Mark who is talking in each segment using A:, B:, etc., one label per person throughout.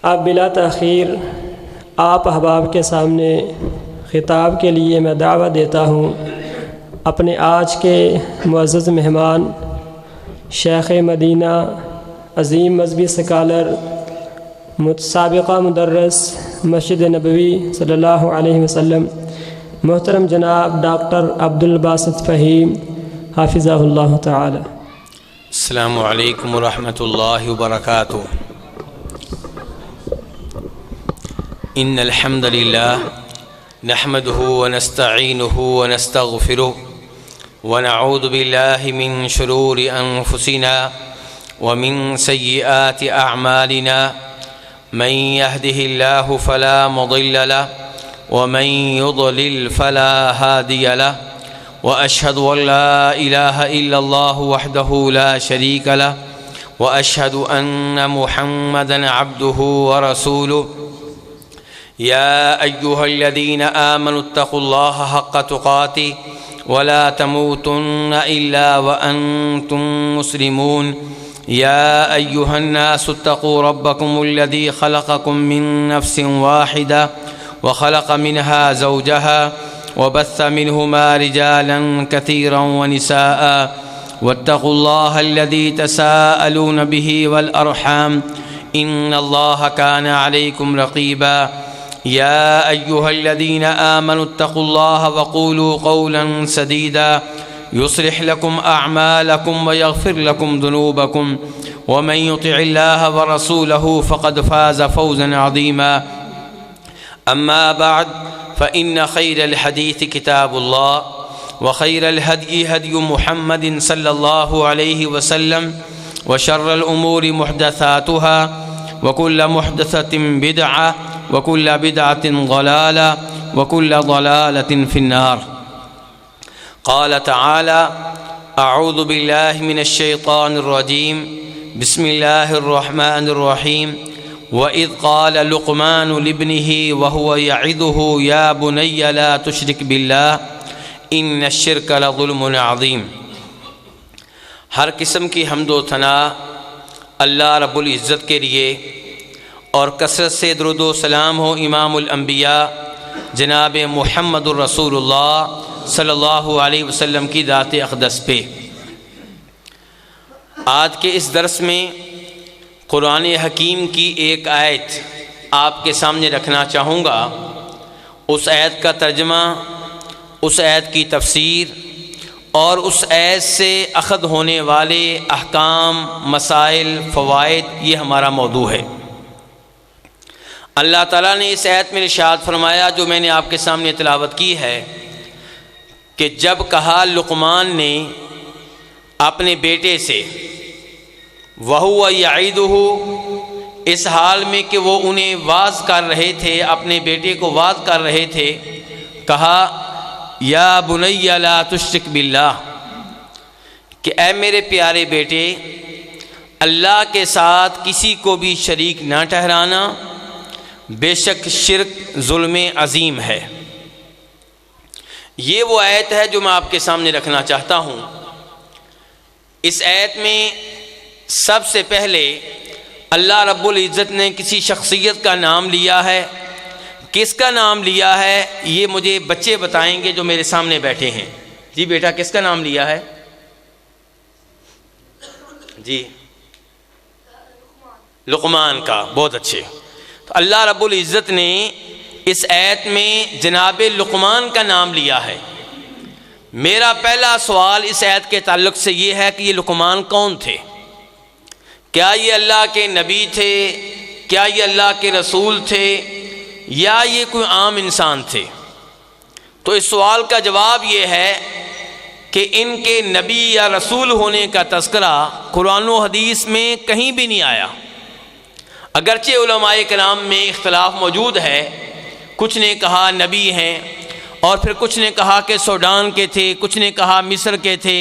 A: اب بلا تاخیر آپ احباب کے سامنے خطاب کے لیے میں دعوت دیتا ہوں اپنے آج کے معزز مہمان شیخ مدینہ، عظیم مذہبی سکالر، سابقہ مدرس مسجد نبوی صلی اللہ علیہ وسلم، محترم جناب ڈاکٹر عبدالباسط فہیم حافظہ اللہ تعالی۔
B: السلام علیکم ورحمۃ اللہ وبرکاتہ۔ ان الحمد للہ نحمده ونستعینه ونستغفره ونعوذ باللہ من شرور انفسنا ومن سیئات اعمالنا من يهده الله فلا مضل له ومن يضلل فلا هادي له واشهد ان لا اله الا الله وحده لا شريك له واشهد ان محمدا عبده ورسوله يا ايها الذين آمنوا اتقوا الله حق تقاته ولا تموتن الا وانتم مسلمون يا ايها الناس اتقوا ربكم الذي خلقكم من نفس واحدة وخلق منها زوجها وبث منهما رجالا كثيرا ونساء واتقوا الله الذي تساءلون به والأرحام إن الله كان عليكم رقيبا يا أيها الذين آمنوا اتقوا الله وقولوا قولا سديدا يصلح لكم أعمالكم ويغفر لكم ذنوبكم ومن يطع الله ورسوله فقد فاز فوزا عظيما أما بعد فإن خير الحديث كتاب الله وخير الهدي هدي محمد صلى الله عليه وسلم وشر الأمور محدثاتها وكل محدثة بدعة وكل بدعة ضلالة وكل ضلالة في النار۔ قال تعالى: أعوذ بالله من الشيطان الرجيم بسم الله الرحمن الرحيم وَإِذْ قَالَ لُقْمَانُ لِابْنِهِ وَهُوَ يَعِظُهُ يَا بُنَيَّ لَا تُشْرِكْ بِاللَّهِ إِنَّ الشِّرْكَ لَظُلْمٌ عَظِيمٌ۔ ہر قسم کی حمد و ثنا اللہ رب العزت کے لیے، اور کثرت سے درود و سلام ہو امام الانبیاء جناب محمد الرسول اللہ صلی اللہ علیہ وسلم کی ذات اقدس پہ۔ آج کے اس درس میں قرآن حکیم کی ایک آیت آپ کے سامنے رکھنا چاہوں گا۔ اس آیت کا ترجمہ، اس آیت کی تفسیر اور اس آیت سے اخذ ہونے والے احکام، مسائل، فوائد، یہ ہمارا موضوع ہے۔ اللہ تعالیٰ نے اس آیت میں ارشاد فرمایا جو میں نے آپ کے سامنے تلاوت کی ہے کہ جب کہا لقمان نے اپنے بیٹے سے، وَهُوَ يَعِظُهُ، اس حال میں کہ وہ انہیں واعظ کر رہے تھے، اپنے بیٹے کو واعظ کر رہے تھے، کہا یا بنی لا تشرک باللہ، کہ اے میرے پیارے بیٹے اللہ کے ساتھ کسی کو بھی شریک نہ ٹھہرانا، بے شک شرک ظلم عظیم ہے۔ یہ وہ آیت ہے جو میں آپ کے سامنے رکھنا چاہتا ہوں۔ اس آیت میں سب سے پہلے اللہ رب العزت نے کسی شخصیت کا نام لیا ہے۔ کس کا نام لیا ہے یہ مجھے بچے بتائیں گے جو میرے سامنے بیٹھے ہیں۔ جی بیٹا، کس کا نام لیا ہے؟ جی لقمان کا، بہت اچھے۔ تو اللہ رب العزت نے اس آیت میں جناب لقمان کا نام لیا ہے۔ میرا پہلا سوال اس آیت کے تعلق سے یہ ہے کہ یہ لقمان کون تھے؟ کیا یہ اللہ کے نبی تھے؟ کیا یہ اللہ کے رسول تھے؟ یا یہ کوئی عام انسان تھے؟ تو اس سوال کا جواب یہ ہے کہ ان کے نبی یا رسول ہونے کا تذکرہ قرآن و حدیث میں کہیں بھی نہیں آیا۔ اگرچہ علماء کرام میں اختلاف موجود ہے، کچھ نے کہا نبی ہیں، اور پھر کچھ نے کہا کہ سوڈان کے تھے، کچھ نے کہا مصر کے تھے،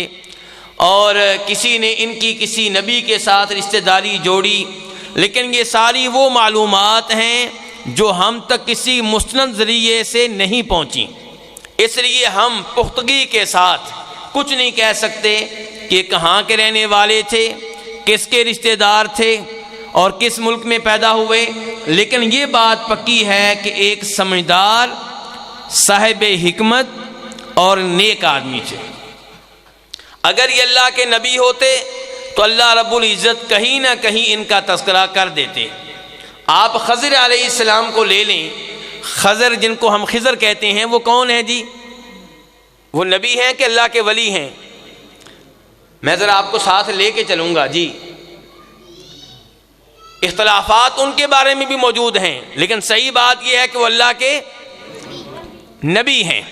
B: اور کسی نے ان کی کسی نبی کے ساتھ رشتہ داری جوڑی، لیکن یہ ساری وہ معلومات ہیں جو ہم تک کسی مستند ذریعے سے نہیں پہنچی۔ اس لیے ہم پختگی کے ساتھ کچھ نہیں کہہ سکتے کہ کہاں کے رہنے والے تھے، کس کے رشتہ دار تھے اور کس ملک میں پیدا ہوئے، لیکن یہ بات پکی ہے کہ ایک سمجھدار، صاحب حکمت اور نیک آدمی تھے۔ اگر یہ اللہ کے نبی ہوتے تو اللہ رب العزت کہیں نہ کہیں ان کا تذکرہ کر دیتے۔ آپ خضر علیہ السلام کو لے لیں، خضر جن کو ہم خضر کہتے ہیں وہ کون ہیں جی؟ وہ نبی ہیں کہ اللہ کے ولی ہیں؟ میں ذرا آپ کو ساتھ لے کے چلوں گا جی۔ اختلافات ان کے بارے میں بھی موجود ہیں، لیکن صحیح بات یہ ہے کہ وہ اللہ کے نبی ہیں۔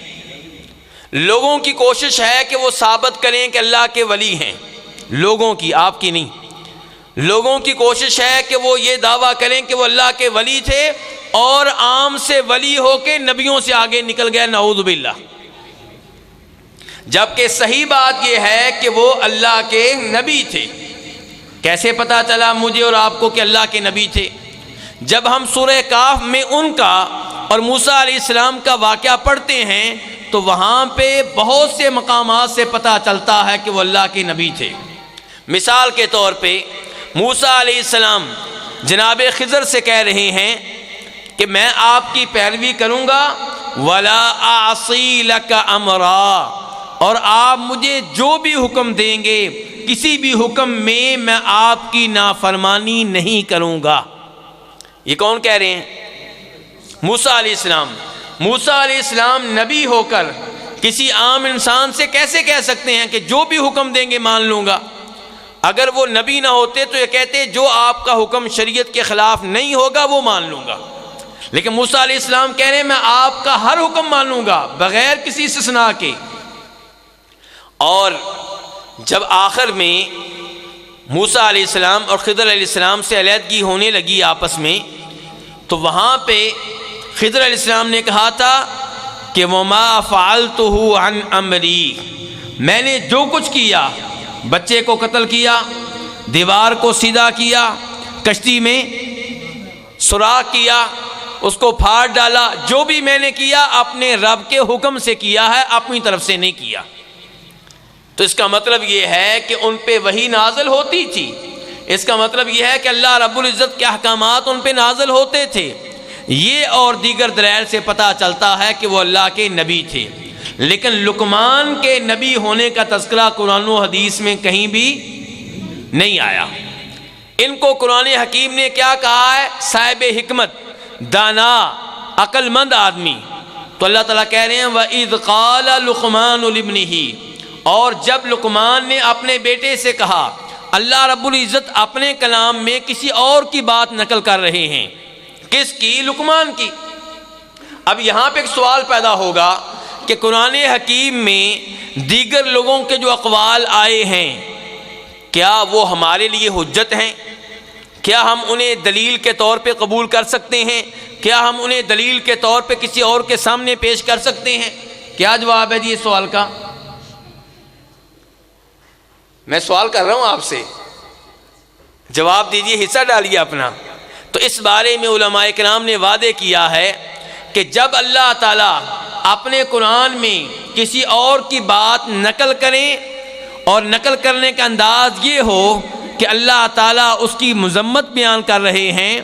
B: لوگوں کی کوشش ہے کہ وہ ثابت کریں کہ اللہ کے ولی ہیں، لوگوں کی، آپ کی نہیں۔ لوگوں کی کوشش ہے کہ وہ یہ دعویٰ کریں کہ وہ اللہ کے ولی تھے اور عام سے ولی ہو کے نبیوں سے آگے نکل گئے، نعوذ باللہ۔ جبکہ صحیح بات یہ ہے کہ وہ اللہ کے نبی تھے۔ کیسے پتا چلا مجھے اور آپ کو کہ اللہ کے نبی تھے؟ جب ہم سورہ کاف میں ان کا اور موسیٰ علیہ السلام کا واقعہ پڑھتے ہیں تو وہاں پہ بہت سے مقامات سے پتہ چلتا ہے کہ وہ اللہ کے نبی تھے۔ مثال کے طور پہ موسیٰ علیہ السلام جناب خضر سے کہہ رہے ہیں کہ میں آپ کی پیروی کروں گا، وَلَا أَعْصِي لَكَ أَمْرًا، اور آپ مجھے جو بھی حکم دیں گے کسی بھی حکم میں آپ کی نافرمانی نہیں کروں گا۔ یہ کون کہہ رہے ہیں؟ موسیٰ علیہ السلام۔ موسیٰ علیہ السلام نبی ہو کر کسی عام انسان سے کیسے کہہ سکتے ہیں کہ جو بھی حکم دیں گے مان لوں گا؟ اگر وہ نبی نہ ہوتے تو یہ کہتے جو آپ کا حکم شریعت کے خلاف نہیں ہوگا وہ مان لوں گا۔ لیکن موسیٰ علیہ السلام کہہ رہے ہیں میں آپ کا ہر حکم مانوں گا بغیر کسی استثناء کے۔ اور جب آخر میں موسیٰ علیہ السلام اور خضر علیہ السلام سے علیحدگی ہونے لگی آپس میں، تو وہاں پہ خضر علیہ السلام نے کہا تھا کہ وَمَا فَعَلْتُهُ عَنْ أَمْرِي، میں نے جو کچھ کیا، بچے کو قتل کیا، دیوار کو سیدھا کیا، کشتی میں سوراخ کیا، اس کو پھاڑ ڈالا، جو بھی میں نے کیا اپنے رب کے حکم سے کیا ہے، اپنی طرف سے نہیں کیا۔ تو اس کا مطلب یہ ہے کہ ان پہ وحی نازل ہوتی تھی، اس کا مطلب یہ ہے کہ اللہ رب العزت کے احکامات ان پہ نازل ہوتے تھے۔ یہ اور دیگر دلائل سے پتہ چلتا ہے کہ وہ اللہ کے نبی تھے۔ لیکن لقمان کے نبی ہونے کا تذکرہ قرآن و حدیث میں کہیں بھی نہیں آیا۔ ان کو قرآن حکیم نے کیا کہا ہے؟ صاحب حکمت، دانا، عقل مند آدمی۔ تو اللہ تعالیٰ کہہ رہے ہیں وَإِذْ قَالَ لُقْمَانُ لِابْنِهِ، اور جب لقمان نے اپنے بیٹے سے کہا، اللہ رب العزت اپنے کلام میں کسی اور کی بات نقل کر رہے ہیں۔ کس کی؟ لقمان کی۔ اب یہاں پہ ایک سوال پیدا ہوگا کہ قرآن حکیم میں دیگر لوگوں کے جو اقوال آئے ہیں کیا وہ ہمارے لیے حجت ہیں؟ کیا ہم انہیں دلیل کے طور پہ قبول کر سکتے ہیں؟ کیا ہم انہیں دلیل کے طور پہ کسی اور کے سامنے پیش کر سکتے ہیں؟ کیا جواب ہے جی اس سوال کا؟ میں سوال کر رہا ہوں آپ سے، جواب دیجئے، حصہ ڈالیے اپنا۔ تو اس بارے میں علماء کرام نے وعدے کیا ہے کہ جب اللہ تعالیٰ اپنے قرآن میں کسی اور کی بات نقل کریں اور نقل کرنے کا انداز یہ ہو کہ اللہ تعالیٰ اس کی مذمت بیان کر رہے ہیں،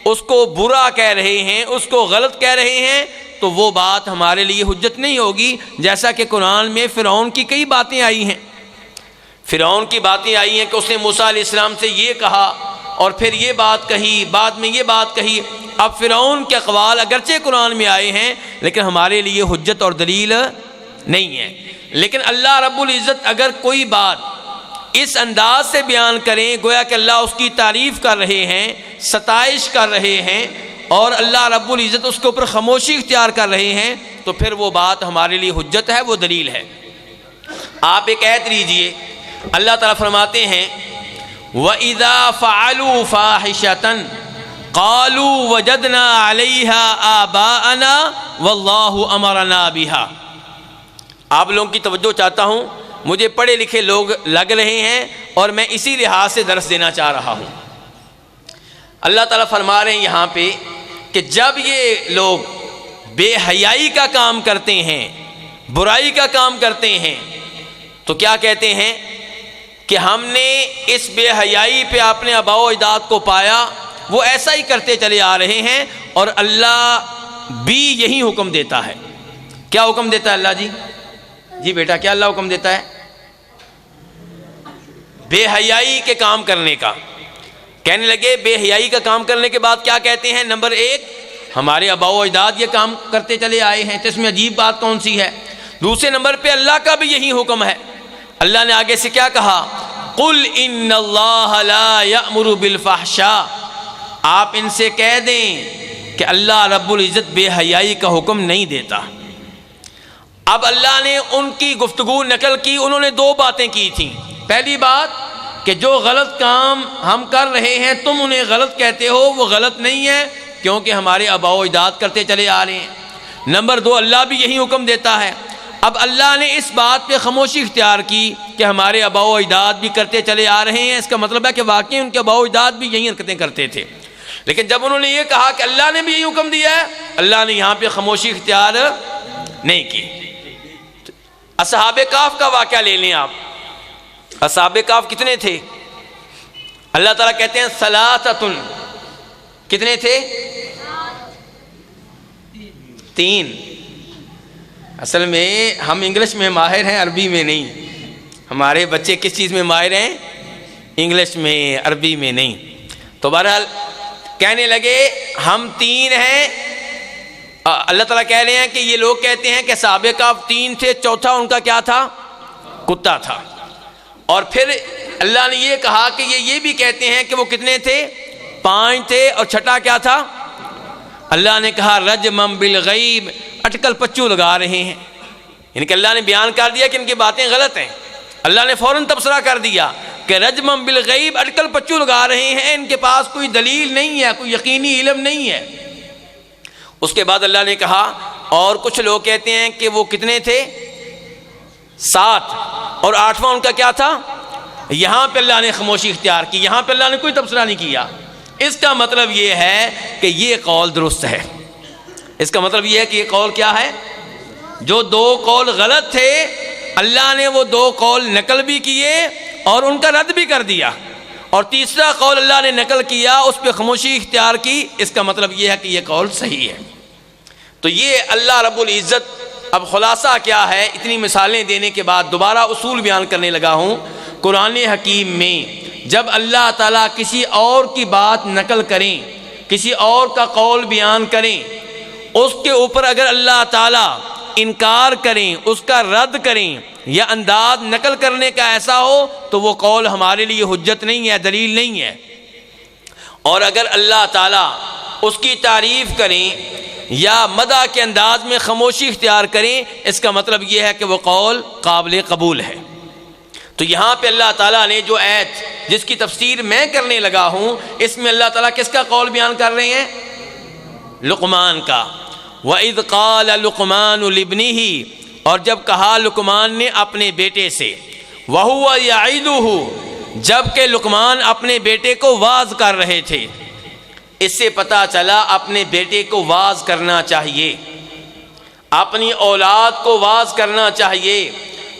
B: اس کو برا کہہ رہے ہیں، اس کو غلط کہہ رہے ہیں، تو وہ بات ہمارے لیے حجت نہیں ہوگی۔ جیسا کہ قرآن میں فرعون کی کئی باتیں آئی ہیں، فرعون کی باتیں آئی ہیں کہ اس نے موسیٰ علیہ السلام سے یہ کہا اور پھر یہ بات کہی، بعد میں یہ بات کہی۔ اب فرعون کے اقوال اگرچہ قرآن میں آئے ہیں لیکن ہمارے لیے حجت اور دلیل نہیں ہے۔ لیکن اللہ رب العزت اگر کوئی بات اس انداز سے بیان کریں گویا کہ اللہ اس کی تعریف کر رہے ہیں، ستائش کر رہے ہیں اور اللہ رب العزت اس کے اوپر خاموشی اختیار کر رہے ہیں، تو پھر وہ بات ہمارے لیے حجت ہے، وہ دلیل ہے۔ آپ ایک آیت لیجئے، اللہ تعالیٰ فرماتے ہیں وَإِذَا فَعَلُوا فَاحِشَةً قَالُوا وَجَدْنَا عَلَيْهَا آبَاءَنَا وَاللَّهُ أَمَرَنَا بِهَا۔ آپ لوگوں کی توجہ چاہتا ہوں، مجھے پڑھے لکھے لوگ لگ رہے ہیں اور میں اسی لحاظ سے درس دینا چاہ رہا ہوں۔ اللہ تعالیٰ فرما رہے ہیں یہاں پہ کہ جب یہ لوگ بے حیائی کا کام کرتے ہیں، برائی کا کام کرتے ہیں، تو کیا کہتے ہیں کہ ہم نے اس بے حیائی پہ اپنے آباء و اجداد کو پایا وہ ایسا ہی کرتے چلے آ رہے ہیں، اور اللہ بھی یہی حکم دیتا ہے۔ کیا حکم دیتا ہے اللہ جی؟ جی بیٹا کیا اللہ حکم دیتا ہے؟ بے حیائی کے کام کرنے کا۔ کہنے لگے بے حیائی کا کام کرنے کے بعد کیا کہتے ہیں؟ نمبر ایک، ہمارے آباء و اجداد یہ کام کرتے چلے آئے ہیں، تو اس میں عجیب بات کون سی ہے؟ دوسرے نمبر پہ اللہ کا بھی یہی حکم ہے۔ اللہ نے آگے سے کیا کہا؟ قل ان اللہ لا یأمر بالفحشاء، آپ ان سے کہہ دیں کہ اللہ رب العزت بے حیائی کا حکم نہیں دیتا۔ اب اللہ نے ان کی گفتگو نقل کی، انہوں نے دو باتیں کی تھیں۔ پہلی بات کہ جو غلط کام ہم کر رہے ہیں تم انہیں غلط کہتے ہو، وہ غلط نہیں ہے کیونکہ ہمارے آباء و اجداد کرتے چلے آ رہے ہیں۔ نمبر دو، اللہ بھی یہی حکم دیتا ہے۔ اب اللہ نے اس بات پہ خاموشی اختیار کی کہ ہمارے آباء و اجداد بھی کرتے چلے آ رہے ہیں، اس کا مطلب ہے کہ واقعی ان کے آباء و اجداد بھی یہی حرکتیں کرتے تھے۔ لیکن جب انہوں نے یہ کہا کہ اللہ نے بھی یہی حکم دیا ہے، اللہ نے یہاں پہ خاموشی اختیار نہیں کی۔ اصحاب کہف کا واقعہ لے لیں آپ۔ اصحاب کہف کتنے تھے؟ اللہ تعالیٰ کہتے ہیں ثلاثۃ، کتنے تھے؟ 3۔ اصل میں ہم انگلش میں ماہر ہیں، عربی میں نہیں۔ ہمارے بچے کس چیز میں ماہر ہیں؟ انگلش میں، عربی میں نہیں۔ تو بہرحال کہنے لگے ہم 3 ہیں۔ اللہ تعالیٰ کہہ رہے ہیں کہ یہ لوگ کہتے ہیں کہ اصحاب کہف 3 تھے، چوتھا ان کا کیا تھا؟ کتا تھا۔ اور پھر اللہ نے یہ کہا کہ یہ بھی کہتے ہیں کہ وہ کتنے تھے؟ 5 تھے، اور چھٹا کیا تھا؟ اللہ نے کہا رجما بالغیب، اٹکل پچو لگا رہے ہیں۔ یعنی کہ اللہ نے بیان کر دیا کہ ان کی باتیں غلط ہیں۔ اللہ نے فوراً تبصرہ کر دیا کہ رجما بالغیب، اٹکل پچو لگا رہے ہیں، ان کے پاس کوئی دلیل نہیں ہے، کوئی یقینی علم نہیں ہے۔ اس کے بعد اللہ نے کہا اور کچھ لوگ کہتے ہیں کہ وہ کتنے تھے؟ 7، اور 8واں ان کا کیا تھا؟ یہاں پہ اللہ نے خاموشی اختیار کی، یہاں پہ اللہ نے کوئی تبصرہ نہیں کیا۔ اس کا مطلب یہ ہے کہ یہ قول درست ہے۔ اس کا مطلب یہ ہے کہ یہ قول کیا ہے؟ جو 2 قول غلط تھے اللہ نے وہ 2 قول نقل بھی کیے اور ان کا رد بھی کر دیا، اور تیسرا قول اللہ نے نقل کیا، اس پہ خاموشی اختیار کی۔ اس کا مطلب یہ ہے کہ یہ قول صحیح ہے۔ تو یہ اللہ رب العزت، اب خلاصہ کیا ہے؟ اتنی مثالیں دینے کے بعد دوبارہ اصول بیان کرنے لگا ہوں۔ قرآن حکیم میں جب اللہ تعالیٰ کسی اور کی بات نقل کریں، کسی اور کا قول بیان کریں، اس کے اوپر اگر اللہ تعالیٰ انکار کریں، اس کا رد کریں، یا انداز نقل کرنے کا ایسا ہو تو وہ قول ہمارے لیے حجت نہیں ہے، دلیل نہیں ہے۔ اور اگر اللہ تعالیٰ اس کی تعریف کریں یا مدح کے انداز میں خاموشی اختیار کریں، اس کا مطلب یہ ہے کہ وہ قول قابل قبول ہے۔ تو یہاں پہ اللہ تعالیٰ نے جو آیت جس کی تفسیر میں کرنے لگا ہوں، اس میں اللہ تعالیٰ کس کا قول بیان کر رہے ہیں؟ لقمان کا۔ وَإِذْ قَالَ لُقْمَانُ لِابْنِهِ، اور جب کہا لقمان نے اپنے بیٹے سے، وَهُوَ يَعِظُهُ، جب کہ لقمان اپنے بیٹے کو واعظ کر رہے تھے۔ اس سے پتہ چلا اپنے بیٹے کو واعظ کرنا چاہیے، اپنی اولاد کو واعظ کرنا چاہیے،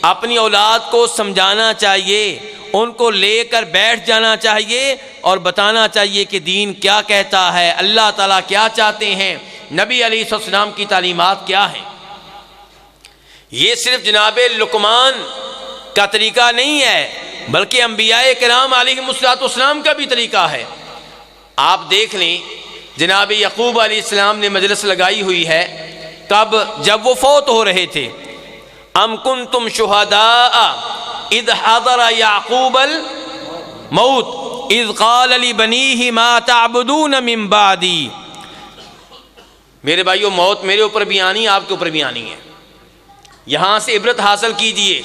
B: اپنی اولاد کو سمجھانا چاہیے، ان کو لے کر بیٹھ جانا چاہیے اور بتانا چاہیے کہ دین کیا کہتا ہے، اللہ تعالیٰ کیا چاہتے ہیں، نبی علیہ السلام کی تعلیمات کیا ہیں۔ یہ صرف جناب لقمان کا طریقہ نہیں ہے، بلکہ انبیاء کرام علیہم السلام کا بھی طریقہ ہے۔ آپ دیکھ لیں جناب یعقوب علیہ السلام نے مجلس لگائی ہوئی ہے، کب؟ جب وہ فوت ہو رہے تھے۔ ام کنتم شہداء اذ حضر یعقوب الموت اذ قال لبنیہ ما تعبدون من بعدی۔ میرے بھائیو، موت میرے اوپر بھی آنی، آپ کے اوپر بھی آنی ہے۔ یہاں سے عبرت حاصل کیجئے۔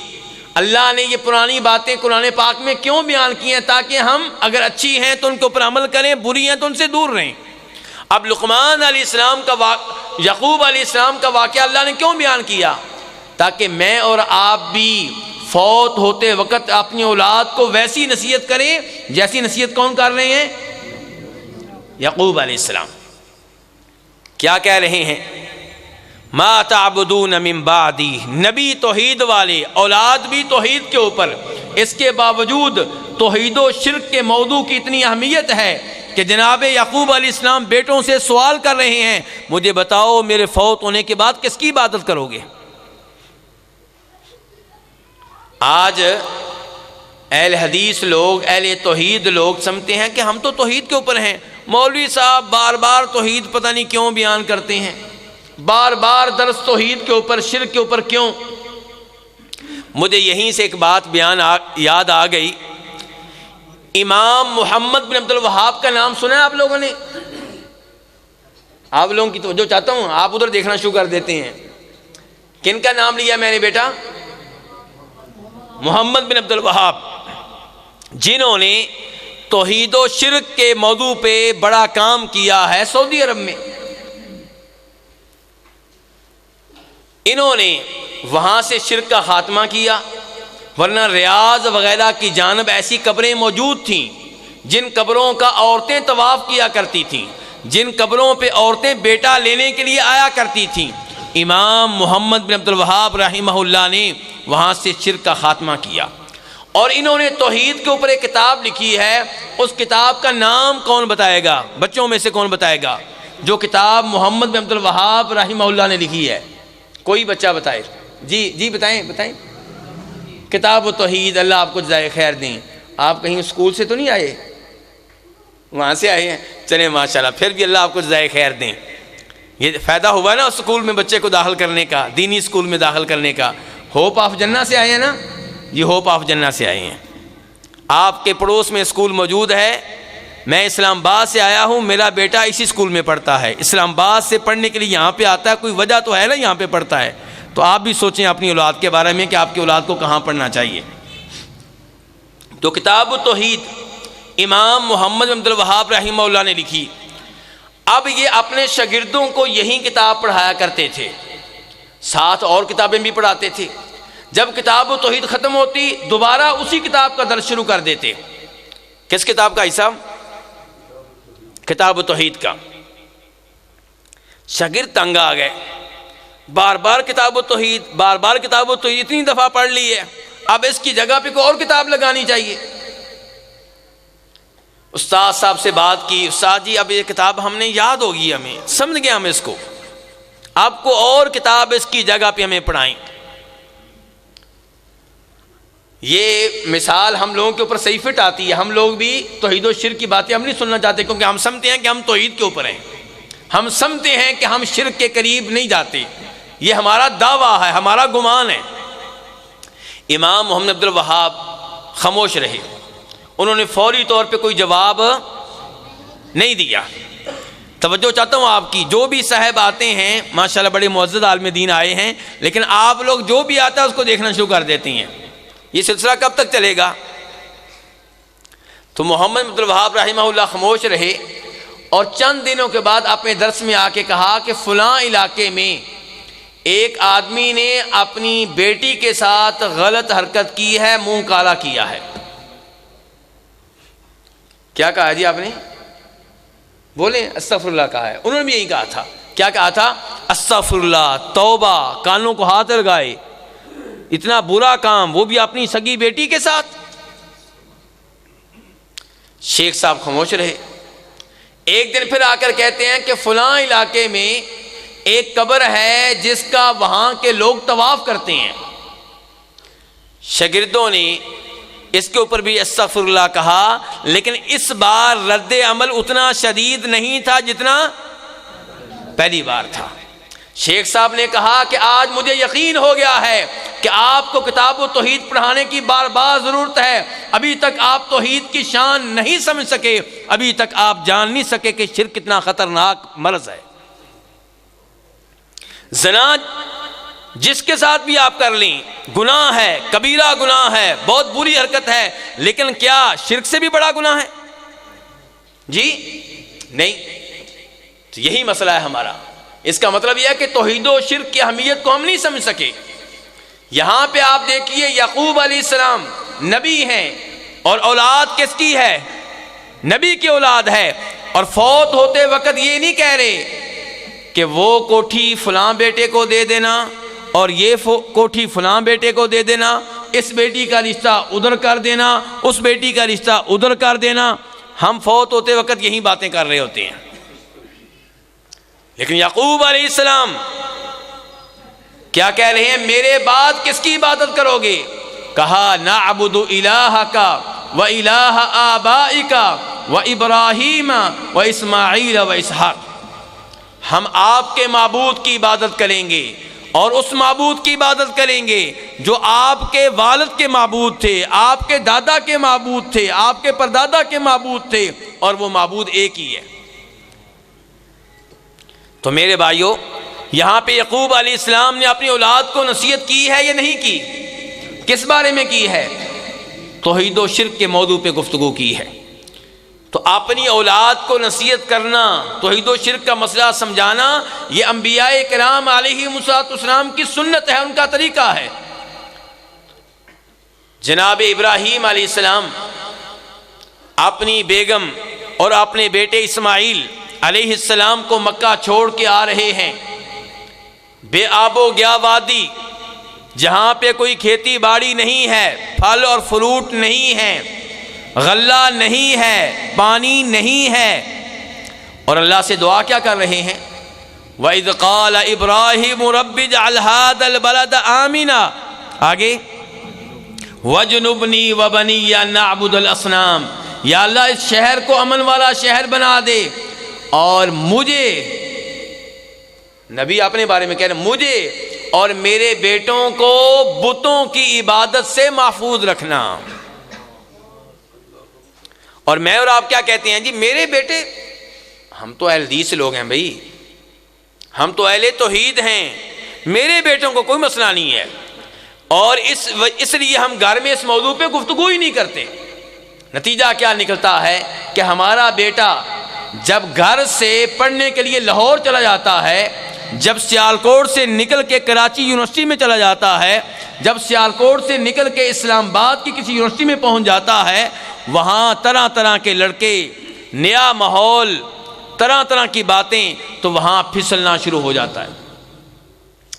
B: اللہ نے یہ پرانی باتیں قرآن پاک میں کیوں بیان کی ہیں؟ تاکہ ہم اگر اچھی ہیں تو ان کے اوپر عمل کریں، بری ہیں تو ان سے دور رہیں۔ اب لقمان علیہ السلام کا یعقوب علیہ السلام کا واقعہ اللہ نے کیوں بیان کیا؟ تاکہ میں اور آپ بھی فوت ہوتے وقت اپنی اولاد کو ویسی نصیحت کریں جیسی نصیحت کون کر رہے ہیں؟ یعقوب علیہ السلام۔ کیا کہہ رہے ہیں؟ ما تعبدون من بعدی، نبی توحید والے، اولاد بھی توحید کے اوپر، اس کے باوجود توحید و شرک کے موضوع کی اتنی اہمیت ہے کہ جناب یعقوب علیہ السلام بیٹوں سے سوال کر رہے ہیں، مجھے بتاؤ میرے فوت ہونے کے بعد کس کی عبادت کرو گے؟ آج اہل حدیث لوگ، اہل توحید لوگ سمجھتے ہیں کہ ہم تو توحید کے اوپر ہیں، مولوی صاحب بار بار توحید پتہ نہیں کیوں بیان کرتے ہیں، بار بار درس توحید کے اوپر، شرک کے اوپر کیوں؟ مجھے یہیں سے ایک بات یاد آ گئی۔ امام محمد بن عبد الوہاب کا نام سنا ہے آپ لوگوں نے؟ آپ لوگوں کی توجہ چاہتا ہوں، آپ ادھر دیکھنا شروع کر دیتے ہیں۔ کن کا نام لیا میں نے بیٹا؟ محمد بن عبد الوہاب، جنہوں نے توحید و شرک کے موضوع پہ بڑا کام کیا ہے سعودی عرب میں۔ انہوں نے وہاں سے شرک کا خاتمہ کیا، ورنہ ریاض وغیرہ کی جانب ایسی قبریں موجود تھیں جن قبروں کا عورتیں طواف کیا کرتی تھیں، جن قبروں پہ عورتیں بیٹا لینے کے لیے آیا کرتی تھیں۔ امام محمد بن عبد الوہاب رحمہ اللہ نے وہاں سے شرک کا خاتمہ کیا، اور انہوں نے توحید کے اوپر ایک کتاب لکھی ہے۔ اس کتاب کا نام کون بتائے گا؟ بچوں میں سے کون بتائے گا جو کتاب محمد بن عبد الوہاب رحمہ اللہ نے لکھی ہے؟ کوئی بچہ بتائے؟ جی بتائیں۔ کتاب و توحید، اللہ آپ کو جزائے خیر دیں۔ آپ کہیں اسکول سے تو نہیں آئے؟ وہاں سے آئے ہیں، چلیں ماشاءاللہ، پھر بھی اللہ آپ کو جزائے خیر دیں۔ یہ فائدہ ہوا نا اسکول میں بچے کو داخل کرنے کا، دینی اسکول میں داخل کرنے کا۔ ہوپ آف جنہ سے آئے ہیں نا؟ یہ ہوپ آف جنہ سے آئے ہیں۔ آپ کے پڑوس میں اسکول موجود ہے۔ میں اسلام آباد سے آیا ہوں، میرا بیٹا اسی اسکول میں پڑھتا ہے، اسلام آباد سے پڑھنے کے لیے یہاں پہ آتا ہے، کوئی وجہ تو ہے نا یہاں پہ پڑھتا ہے۔ تو آپ بھی سوچیں اپنی اولاد کے بارے میں کہ آپ کی اولاد کو کہاں پڑھنا چاہیے۔ تو کتاب التوحید امام محمد بن عبد الوہاب رحمہ اللہ نے لکھی۔ اب یہ اپنے شاگردوں کو یہی کتاب پڑھایا کرتے تھے، ساتھ اور کتابیں بھی پڑھاتے تھے۔ جب کتاب التوحید ختم ہوتی، دوبارہ اسی کتاب کا درس شروع کر دیتے۔ کس کتاب کا حصہ؟ کتاب التوحید کا۔ شاگرد تنگ آ گئے، بار بار کتاب التوحید، بار بار کتاب التوحید اتنی دفعہ پڑھ لی ہے، اب اس کی جگہ پہ کوئی اور کتاب لگانی چاہیے۔ استاد صاحب سے بات کی، استاد جی اب یہ کتاب ہم نے یاد ہوگی، ہمیں سمجھ گیا ہم اس کو، آپ کو اور کتاب اس کی جگہ پہ ہمیں پڑھائیں۔ یہ مثال ہم لوگوں کے اوپر صحیح فٹ آتی ہے۔ ہم لوگ بھی توحید و شرک کی باتیں ہم نہیں سننا چاہتے، کیونکہ ہم سمجھتے ہیں کہ ہم توحید کے اوپر ہیں، ہم سمجھتے ہیں کہ ہم شرک کے قریب نہیں جاتے۔ یہ ہمارا دعویٰ ہے، ہمارا گمان ہے۔ امام محمد عبد الوہاب خاموش رہے، انہوں نے فوری طور پہ کوئی جواب نہیں دیا۔ توجہ چاہتا ہوں آپ کی، جو بھی صاحب آتے ہیں ماشاءاللہ بڑے معزز عالم دین آئے ہیں، لیکن آپ لوگ جو بھی آتا ہے اس کو دیکھنا شروع کر دیتی ہیں۔ یہ سلسلہ کب تک چلے گا؟ تو محمد عبد الوہاب رحمہ اللہ خاموش رہے، اور چند دنوں کے بعد اپنے درس میں آ کے کہا کہ فلاں علاقے میں ایک آدمی نے اپنی بیٹی کے ساتھ غلط حرکت کی ہے، منہ کالا کیا ہے۔ کیا کہا جی آپ نے؟ بولیں استغفر اللہ کہا ہے۔ انہوں نے بھی یہی کہا تھا۔ کیا کہا تھا؟ استغفر اللہ، توبہ، کانوں کو ہاتھ لگائے، اتنا برا کام، وہ بھی اپنی سگی بیٹی کے ساتھ۔ شیخ صاحب خاموش رہے۔ ایک دن پھر آ کر کہتے ہیں کہ فلاں علاقے میں ایک قبر ہے جس کا وہاں کے لوگ طواف کرتے ہیں۔ شاگردوں نے اس کے اوپر بھی استغفر اللہ کہا، لیکن اس بار رد عمل اتنا شدید نہیں تھا جتنا پہلی بار تھا۔ شیخ صاحب نے کہا کہ آج مجھے یقین ہو گیا ہے کہ آپ کو کتاب و توحید پڑھانے کی بار بار ضرورت ہے۔ ابھی تک آپ توحید کی شان نہیں سمجھ سکے، ابھی تک آپ جان نہیں سکے کہ شرک کتنا خطرناک مرض ہے۔ زنا جس کے ساتھ بھی آپ کر لیں گناہ ہے، کبیرہ گناہ ہے، بہت بری حرکت ہے، لیکن کیا شرک سے بھی بڑا گناہ ہے؟ جی نہیں۔ تو یہی مسئلہ ہے ہمارا۔ اس کا مطلب یہ ہے کہ توحید و شرک کی اہمیت کو ہم نہیں سمجھ سکے۔ یہاں پہ آپ دیکھیے یعقوب علیہ السلام نبی ہیں، اور اولاد کس کی ہے؟ نبی کی اولاد ہے، اور فوت ہوتے وقت یہ نہیں کہہ رہے کہ وہ کوٹھی فلاں بیٹے کو دے دینا اور یہ کوٹھی فلاں بیٹے کو دے دینا، اس بیٹی کا رشتہ ادھر کر دینا، اس بیٹی کا رشتہ ادھر کر دینا۔ ہم فوت ہوتے وقت یہی باتیں کر رہے ہوتے ہیں. لیکن یعقوب علیہ السلام کیا کہہ رہے ہیں؟ میرے بعد کس کی عبادت کرو گے؟ کہا نعبد الہک و الہ آبائک و ابراہیم و اسماعیل و اسحاق. ہم آپ کے معبود کی عبادت کریں گے اور اس معبود کی عبادت کریں گے جو آپ کے والد کے معبود تھے، آپ کے دادا کے معبود تھے، آپ کے پردادا کے معبود تھے، اور وہ معبود ایک ہی ہے. تو میرے بھائیوں، یہاں پہ یعقوب علیہ السلام نے اپنی اولاد کو نصیحت کی ہے یا نہیں کی؟ کس بارے میں کی ہے؟ توحید و شرک کے موضوع پہ گفتگو کی ہے. تو اپنی اولاد کو نصیحت کرنا، توحید و شرک کا مسئلہ سمجھانا، یہ انبیاء کرام علیہم السلام کی سنت ہے، ان کا طریقہ ہے. جناب ابراہیم علیہ السلام اپنی بیگم اور اپنے بیٹے اسماعیل علیہ السلام کو مکہ چھوڑ کے آ رہے ہیں. بے آب و گیا وادی، جہاں پہ کوئی کھیتی باڑی نہیں ہے، پھل اور فروٹ نہیں ہے، غلہ نہیں ہے، پانی نہیں ہے، اور اللہ سے دعا کیا کر رہے ہیں؟ وَإِذْ قَالَ إِبْرَاهِيمُ رَبِّ اجْعَلْ هَٰذَا الْبَلَدَ آمِنًا، آگے وَاجْنُبْنِي وَبَنِيَّ أَن نَّعْبُدَ الْأَصْنَامَ، یا اللہ اس شہر کو امن والا شہر بنا دے، اور مجھے، نبی اپنے بارے میں کہہ رہے ہیں، مجھے اور میرے بیٹوں کو بتوں کی عبادت سے محفوظ رکھنا. اور میں اور آپ کیا کہتے ہیں؟ جی میرے بیٹے، ہم تو اہل حدیث لوگ ہیں بھائی، ہم تو اہل توحید ہیں، میرے بیٹوں کو کوئی مسئلہ نہیں ہے. اور اس لیے ہم گھر میں اس موضوع پہ گفتگو ہی نہیں کرتے. نتیجہ کیا نکلتا ہے کہ ہمارا بیٹا جب گھر سے پڑھنے کے لیے لاہور چلا جاتا ہے، جب سیالکوٹ سے نکل کے کراچی یونیورسٹی میں چلا جاتا ہے، جب سیالکوٹ سے نکل کے اسلام آباد کی کسی یونیورسٹی میں پہنچ جاتا ہے، وہاں طرح طرح کے لڑکے، نیا ماحول، طرح طرح کی باتیں، تو وہاں پھسلنا شروع ہو جاتا ہے.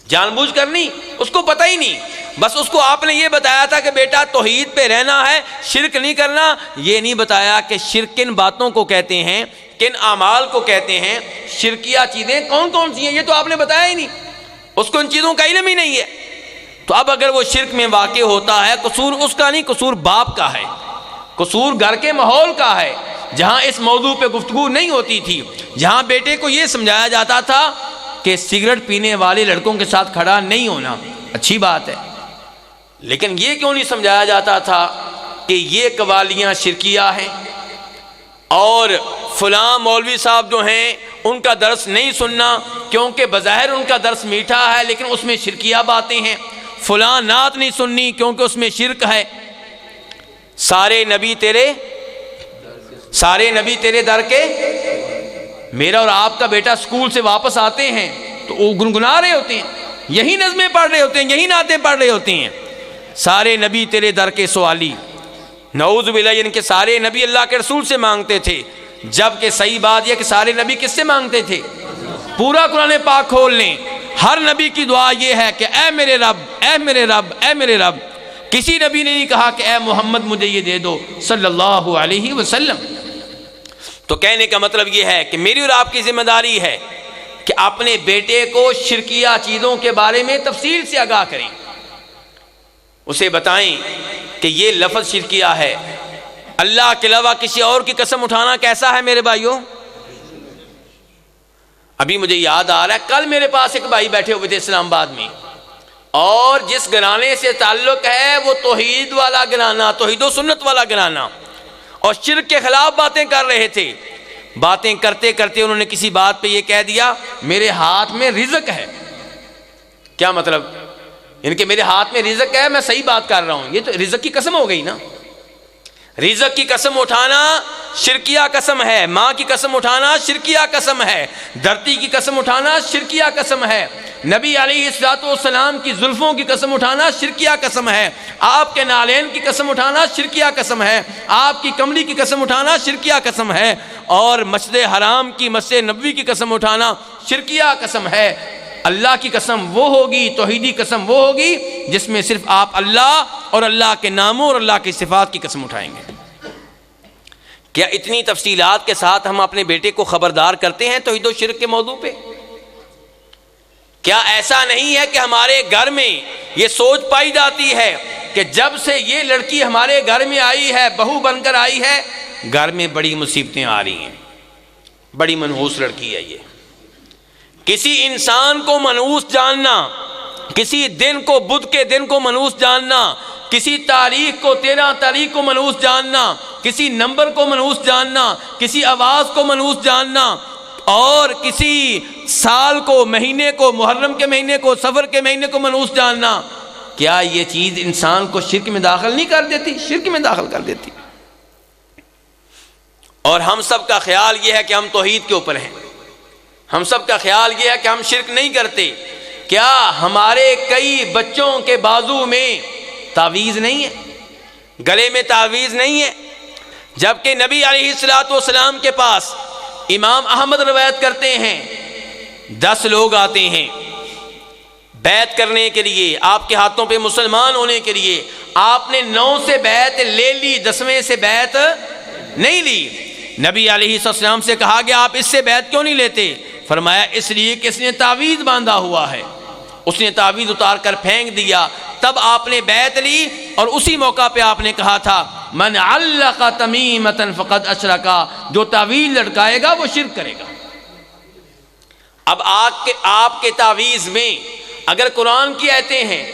B: جان بوجھ کر نہیں، اس کو پتہ ہی نہیں، بس اس کو آپ نے یہ بتایا تھا کہ بیٹا توحید پہ رہنا ہے، شرک نہیں کرنا. یہ نہیں بتایا کہ شرک کن باتوں کو کہتے ہیں، کن اعمال کو کہتے ہیں، شرکیہ چیزیں کون کون سی ہیں، یہ تو آپ نے بتایا ہی نہیں. اس کو ان چیزوں کا علم ہی نہیں ہے. تو اب اگر وہ شرک میں واقع ہوتا ہے، قصور اس کا نہیں، قصور باپ کا ہے، قصور گھر کے ماحول کا ہے، جہاں اس موضوع پہ گفتگو نہیں ہوتی تھی، جہاں بیٹے کو یہ سمجھایا جاتا تھا کہ سگریٹ پینے والے لڑکوں کے ساتھ کھڑا نہیں ہونا. اچھی بات ہے، لیکن یہ کیوں نہیں سمجھایا جاتا تھا کہ یہ قوالیاں شرکیہ ہیں، اور فلاں مولوی صاحب جو ہیں ان کا درس نہیں سننا کیونکہ بظاہر ان کا درس میٹھا ہے لیکن اس میں شرکیہ باتیں ہیں، فلاں نعت نہیں سننی کیونکہ اس میں شرک ہے. سارے نبی تیرے در کے. میرا اور آپ کا بیٹا اسکول سے واپس آتے ہیں تو وہ گنگنا رہے ہوتے ہیں، یہی نظمیں پڑھ رہے ہوتے ہیں، یہی نعتیں پڑھ رہے ہوتے ہیں. سارے نبی تیرے در کے سوالی، نعوذ باللہ، یعنی کہ سارے نبی اللہ کے رسول سے مانگتے تھے، جبکہ صحیح بات یہ کہ سارے نبی کس سے مانگتے تھے؟ پورا قرآن پاک کھول لیں، ہر نبی کی دعا یہ ہے کہ اے میرے رب، اے میرے رب، اے میرے رب. کسی نبی نے نہیں کہا کہ اے محمد مجھے یہ دے دو صلی اللہ علیہ وسلم. تو کہنے کا مطلب یہ ہے کہ میری اور آپ کی ذمہ داری ہے کہ اپنے بیٹے کو شرکیہ چیزوں کے بارے میں تفصیل سے آگاہ کریں، اسے بتائیں کہ یہ لفظ شرکیہ ہے. اللہ کے علاوہ کسی اور کی قسم اٹھانا کیسا ہے میرے بھائیوں؟ ابھی مجھے یاد آ رہا ہے، کل میرے پاس ایک بھائی بیٹھے ہوئے تھے اسلام آباد میں، اور جس گھرانے سے تعلق ہے وہ توحید والا گھرانہ، توحید و سنت والا گھرانہ، اور شرک کے خلاف باتیں کر رہے تھے. باتیں کرتے کرتے انہوں نے کسی بات پہ یہ کہہ دیا میرے ہاتھ میں رزق ہے. کیا مطلب؟ یعنی کہ میرے ہاتھ میں رزق ہے، میں صحیح بات کر رہا ہوں. یہ تو رزق کی قسم ہو گئی نا. رزق کی قسم اٹھانا شرکیہ قسم ہے، ماں کی قسم اٹھانا شرکیہ قسم ہے، دھرتی کی قسم اٹھانا شرکیہ قسم ہے، نبی علیہ الصلوۃ والسلام کی زلفوں کی قسم اٹھانا شرکیہ قسم ہے، آپ کے نالین کی قسم اٹھانا شرکیہ قسم ہے، آپ کی کملی کی قسم اٹھانا شرکیہ قسم ہے، اور مسجد حرام کی، مسجد نبوی کی قسم اٹھانا شرکیہ قسم ہے. اللہ کی قسم وہ ہوگی، توحیدی قسم وہ ہوگی جس میں صرف آپ اللہ اور اللہ کے ناموں اور اللہ کی صفات کی قسم اٹھائیں گے. کیا اتنی تفصیلات کے ساتھ ہم اپنے بیٹے کو خبردار کرتے ہیں توحید و شرک کے موضوع پہ؟ کیا ایسا نہیں ہے کہ ہمارے گھر میں یہ سوچ پائی جاتی ہے کہ جب سے یہ لڑکی ہمارے گھر میں آئی ہے، بہو بن کر آئی ہے، گھر میں بڑی مصیبتیں آ رہی ہیں، بڑی منحوس لڑکی ہے یہ؟ کسی انسان کو منحوس جاننا، کسی دن کو، بدھ کے دن کو منحوس جاننا، کسی تاریخ کو، 13 تاریخ کو منحوس جاننا، کسی نمبر کو منحوس جاننا، کسی آواز کو منحوس جاننا، اور کسی سال کو، مہینے کو، محرم کے مہینے کو، صفر کے مہینے کو منحوس جاننا، کیا یہ چیز انسان کو شرک میں داخل نہیں کر دیتی؟ شرک میں داخل کر دیتی۔ اور ہم سب کا خیال یہ ہے کہ ہم توحید کے اوپر ہیں، ہم سب کا خیال یہ ہے کہ ہم شرک نہیں کرتے۔ کیا ہمارے کئی بچوں کے بازو میں تعویذ نہیں ہے، گلے میں تعویذ نہیں ہے؟ جبکہ نبی علیہ الصلوۃ والسلام کے پاس امام احمد روایت کرتے ہیں 10 لوگ آتے ہیں بیعت کرنے کے لیے، آپ کے ہاتھوں پہ مسلمان ہونے کے لیے۔ آپ نے 9 سے بیعت لے لی، 10ویں سے بیعت نہیں لی۔ نبی علیہ السلام سے کہا گیا آپ اس سے بیعت کیوں نہیں لیتے؟ فرمایا اس لیے کہ اس نے تعویذ باندھا ہوا ہے۔ اس نے تعویذ اتار کر پھینک دیا، تب آپ نے بیعت لی، اور اسی موقع پہ آپ نے کہا تھا من علق تمیمۃ فقد اشرک، جو تعویذ لٹکائے گا وہ شرک کرے گا۔ اب آپ کے تعویذ میں اگر قرآن کی آیتیں ہیں،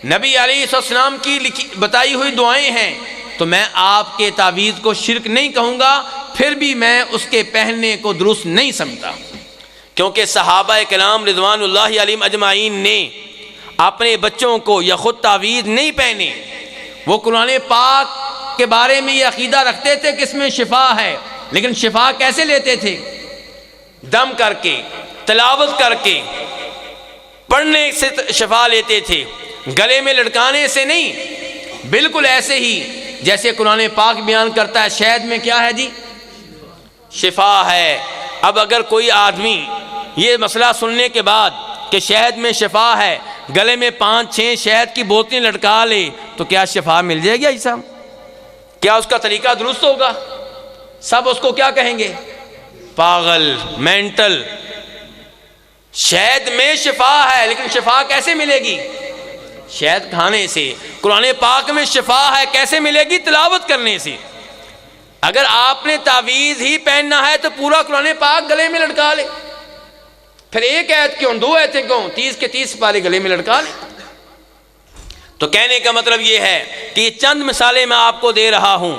B: نبی علیہ السلام کی بتائی ہوئی دعائیں ہیں، تو میں آپ کے تعویذ کو شرک نہیں کہوں گا، پھر بھی میں اس کے پہننے کو درست نہیں سمجھتا، کیونکہ صحابہ کرام رضوان اللہ علیہم اجمعین نے اپنے بچوں کو یا خود تعویذ نہیں پہنے۔ وہ قرآن پاک کے بارے میں یہ عقیدہ رکھتے تھے کہ اس میں شفا ہے، لیکن شفا کیسے لیتے تھے؟ دم کر کے، تلاوت کر کے، پڑھنے سے شفا لیتے تھے، گلے میں لٹکانے سے نہیں۔ بالکل ایسے ہی جیسے قرآن پاک بیان کرتا ہے شہد میں کیا ہے جی؟ شفا ہے۔ اب اگر کوئی آدمی یہ مسئلہ سننے کے بعد کہ شہد میں شفا ہے، گلے میں 5-6 شہد کی بوتلیں لٹکا لے، تو کیا شفا مل جائے گی ایسا؟ کیا اس کا طریقہ درست ہوگا؟ سب اس کو کیا کہیں گے؟ پاگل، مینٹل۔ شہد میں شفا ہے، لیکن شفا کیسے ملے گی؟ شہد کھانے سے۔ قرآن پاک میں شفا ہے، کیسے ملے گی؟ تلاوت کرنے سے۔ اگر آپ نے تعویذ ہی پہننا ہے تو پورا قرآن پاک گلے میں لٹکا لے، پھر ایک آیت کیوں، 2 آیتیں کیوں، 30 کے 30 پارے گلے میں لٹکا لے۔ تو کہنے کا مطلب یہ ہے کہ یہ چند مثالیں میں آپ کو دے رہا ہوں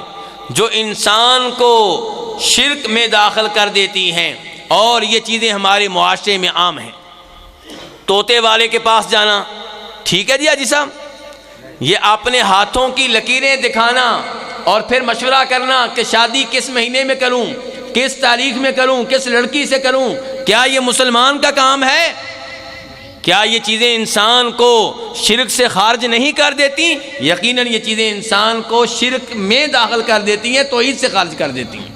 B: جو انسان کو شرک میں داخل کر دیتی ہیں، اور یہ چیزیں ہمارے معاشرے میں عام ہیں۔ طوطے والے کے پاس جانا ٹھیک ہے جی حاجی صاحب، یہ اپنے ہاتھوں کی لکیریں دکھانا اور پھر مشورہ کرنا کہ شادی کس مہینے میں کروں، کس تاریخ میں کروں، کس لڑکی سے کروں، کیا یہ مسلمان کا کام ہے؟ کیا یہ چیزیں انسان کو شرک سے خارج نہیں کر دیتی؟ یقیناً یہ چیزیں انسان کو شرک میں داخل کر دیتی ہیں، توحید سے خارج کر دیتی ہیں۔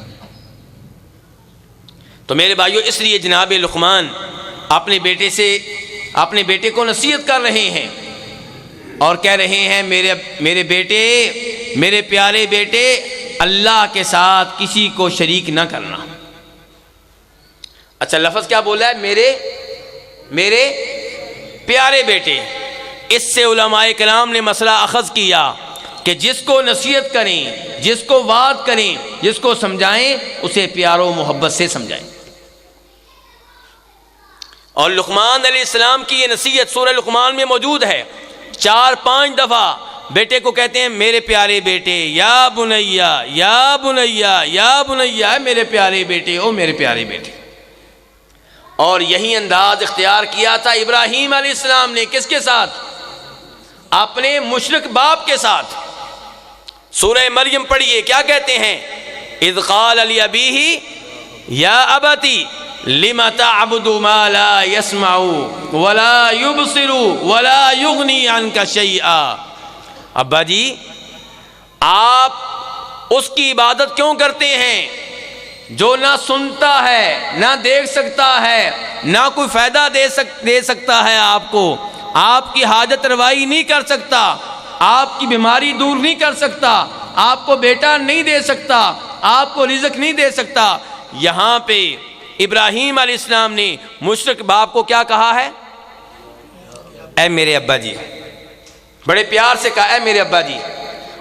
B: تو میرے بھائیو، اس لیے جناب لقمان اپنے بیٹے کو نصیحت کر رہے ہیں اور کہہ رہے ہیں میرے بیٹے، میرے پیارے بیٹے، اللہ کے ساتھ کسی کو شریک نہ کرنا۔ اچھا لفظ کیا بولا ہے؟ میرے پیارے بیٹے۔ اس سے علماء کرام نے مسئلہ اخذ کیا کہ جس کو نصیحت کریں، جس کو وعظ کریں، جس کو سمجھائیں، اسے پیار و محبت سے سمجھائیں۔ اور لقمان علیہ السلام کی یہ نصیحت سورہ لقمان میں موجود ہے، 4-5 دفعہ بیٹے کو کہتے ہیں میرے پیارے بیٹے، یا بنیا یا بنیا یا بنیا، میرے پیارے بیٹے، او میرے پیارے بیٹے۔ اور یہی انداز اختیار کیا تھا ابراہیم علیہ السلام نے، کس کے ساتھ؟ اپنے مشرک باپ کے ساتھ۔ سورہ مریم پڑھیے، کیا کہتے ہیں؟ اذ قال لأبیہ یا ابتی لم تعبد ما لا يسمع ولا يبصر ولا يغني عنك شيئا۔ ابا جی آپ اس کی عبادت کیوں کرتے ہیں جو نہ سنتا ہے، نہ دیکھ سکتا ہے، نہ کوئی فائدہ دے سکتا ہے آپ کو، آپ کی حاجت روائی نہیں کر سکتا، آپ کی بیماری دور نہیں کر سکتا، آپ کو بیٹا نہیں دے سکتا، آپ کو رزق نہیں دے سکتا۔ یہاں پہ ابراہیم علیہ السلام نے مشرک باپ کو کیا کہا ہے؟ اے میرے ابا جی، بڑے پیار سے کہا اے میرے ابا جی۔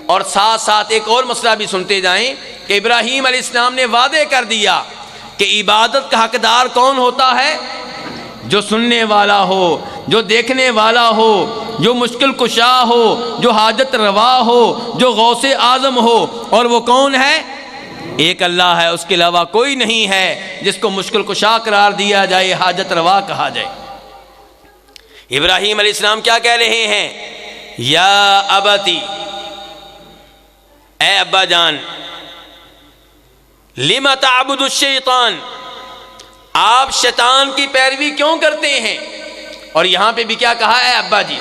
B: اور ساتھ ساتھ ایک اور مسئلہ بھی سنتے جائیں کہ ابراہیم علیہ السلام نے وعدے کر دیا کہ عبادت کا حقدار کون ہوتا ہے؟ جو سننے والا ہو، جو دیکھنے والا ہو، جو مشکل کشا ہو، جو حاجت روا ہو، جو غوث اعظم ہو۔ اور وہ کون ہے؟ ایک اللہ ہے، اس کے علاوہ کوئی نہیں ہے جس کو مشکل کشا قرار دیا جائے، حاجت روا کہا جائے۔ ابراہیم علیہ السلام کیا کہہ رہے ہیں؟ یا ابتی، اے ابا جان، لم تعبد الشیطان، آپ شیطان کی پیروی کیوں کرتے ہیں؟ اور یہاں پہ بھی کیا کہا؟ اے ابا جی۔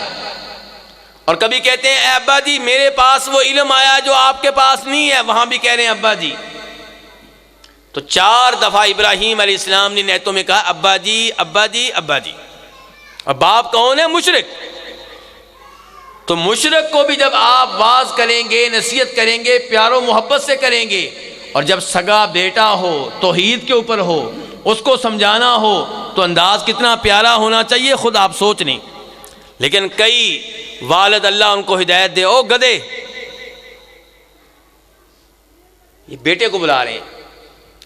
B: اور کبھی کہتے ہیں اے ابا جی میرے پاس وہ علم آیا جو آپ کے پاس نہیں ہے، وہاں بھی کہہ رہے ہیں ابا جی۔ تو 4 دفعہ ابراہیم علیہ السلام نے نیتوں میں کہا ابا جی ابا جی ابا جی۔ اور باپ کون ہے؟ مشرک۔ تو مشرک کو بھی جب آپ واز کریں گے، نصیحت کریں گے، پیار و محبت سے کریں گے، اور جب سگا بیٹا ہو، توحید کے اوپر ہو، اس کو سمجھانا ہو، تو انداز کتنا پیارا ہونا چاہیے خود آپ سوچ لیں۔ لیکن کئی والد اللہ ان کو ہدایت دے، او گدے، یہ بیٹے کو بلا رہے ہیں۔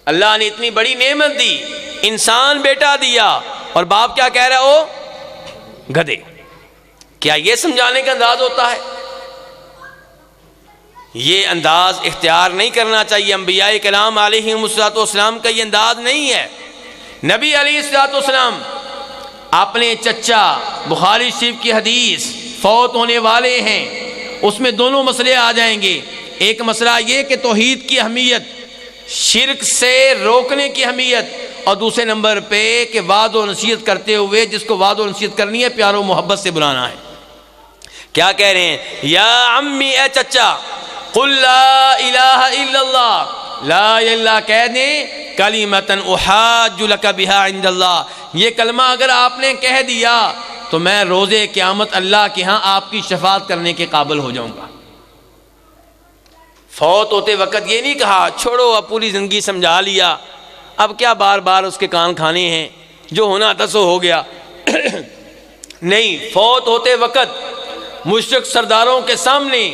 B: اللہ نے اتنی بڑی نعمت دی، انسان بیٹا دیا، اور باپ کیا کہہ رہا ہے؟ او گدے۔ کیا یہ سمجھانے کا انداز ہوتا ہے؟ یہ انداز اختیار نہیں کرنا چاہیے۔ انبیاء کرام علیہم السلام کا یہ انداز نہیں ہے۔ نبی علیہ السلام اپنے چچا، بخاری شریف کی حدیث، فوت ہونے والے ہیں، اس میں دونوں مسئلے آ جائیں گے۔ ایک مسئلہ یہ کہ توحید کی اہمیت، شرک سے روکنے کی اہمیت، اور دوسرے نمبر پہ کہ وعد و نصیحت کرتے ہوئے جس کو وعد و نصیحت کرنی ہے پیار و محبت سے بلانا ہے۔ کیا کہہ رہے ہیں؟ یا عمی، اے چچا، قل لا الہ الا اللہ، لا الہ الا اللہ کہہ دیں، کلمۃ احاج لک بہا عند اللہ، یہ کلمہ اگر آپ نے کہہ دیا تو میں روز قیامت اللہ کے ہاں آپ کی شفاعت کرنے کے قابل ہو جاؤں گا۔ فوت ہوتے وقت یہ نہیں کہا چھوڑو اب پوری زندگی سمجھا لیا، اب کیا بار بار اس کے کان کھانے ہیں، جو ہونا تھا سو ہو گیا۔ نہیں، فوت ہوتے وقت مشرک سرداروں کے سامنے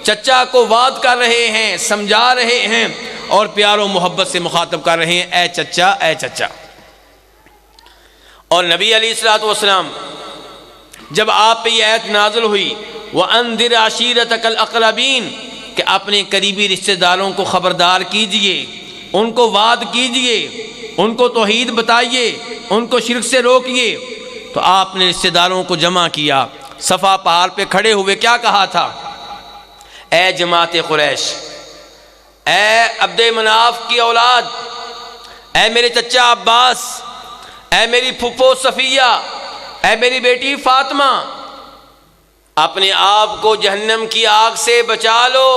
B: چچا کو وعد کر رہے ہیں، سمجھا رہے ہیں، اور پیار و محبت سے مخاطب کر رہے ہیں، اے چچا اے چچا۔ اور نبی علیہ الصلوۃ والسلام جب آپ پہ یہ آیت نازل ہوئی، وَأَنذِرْ عَشِيرَتَكَ الْأَقْرَبِينَ، کہ اپنے قریبی رشتہ داروں کو خبردار کیجئے، ان کو وعد کیجئے، ان کو توحید بتائیے، ان کو شرک سے روکیے۔ تو آپ نے رشتہ داروں کو جمع کیا، صفا پہاڑ پہ کھڑے ہوئے کیا کہا تھا؟ اے جماعت قریش، اے عبد مناف کی اولاد، اے میرے چچا عباس، اے میری پھپھو صفیہ، اے میری بیٹی فاطمہ، اپنے آپ کو جہنم کی آگ سے بچا لو۔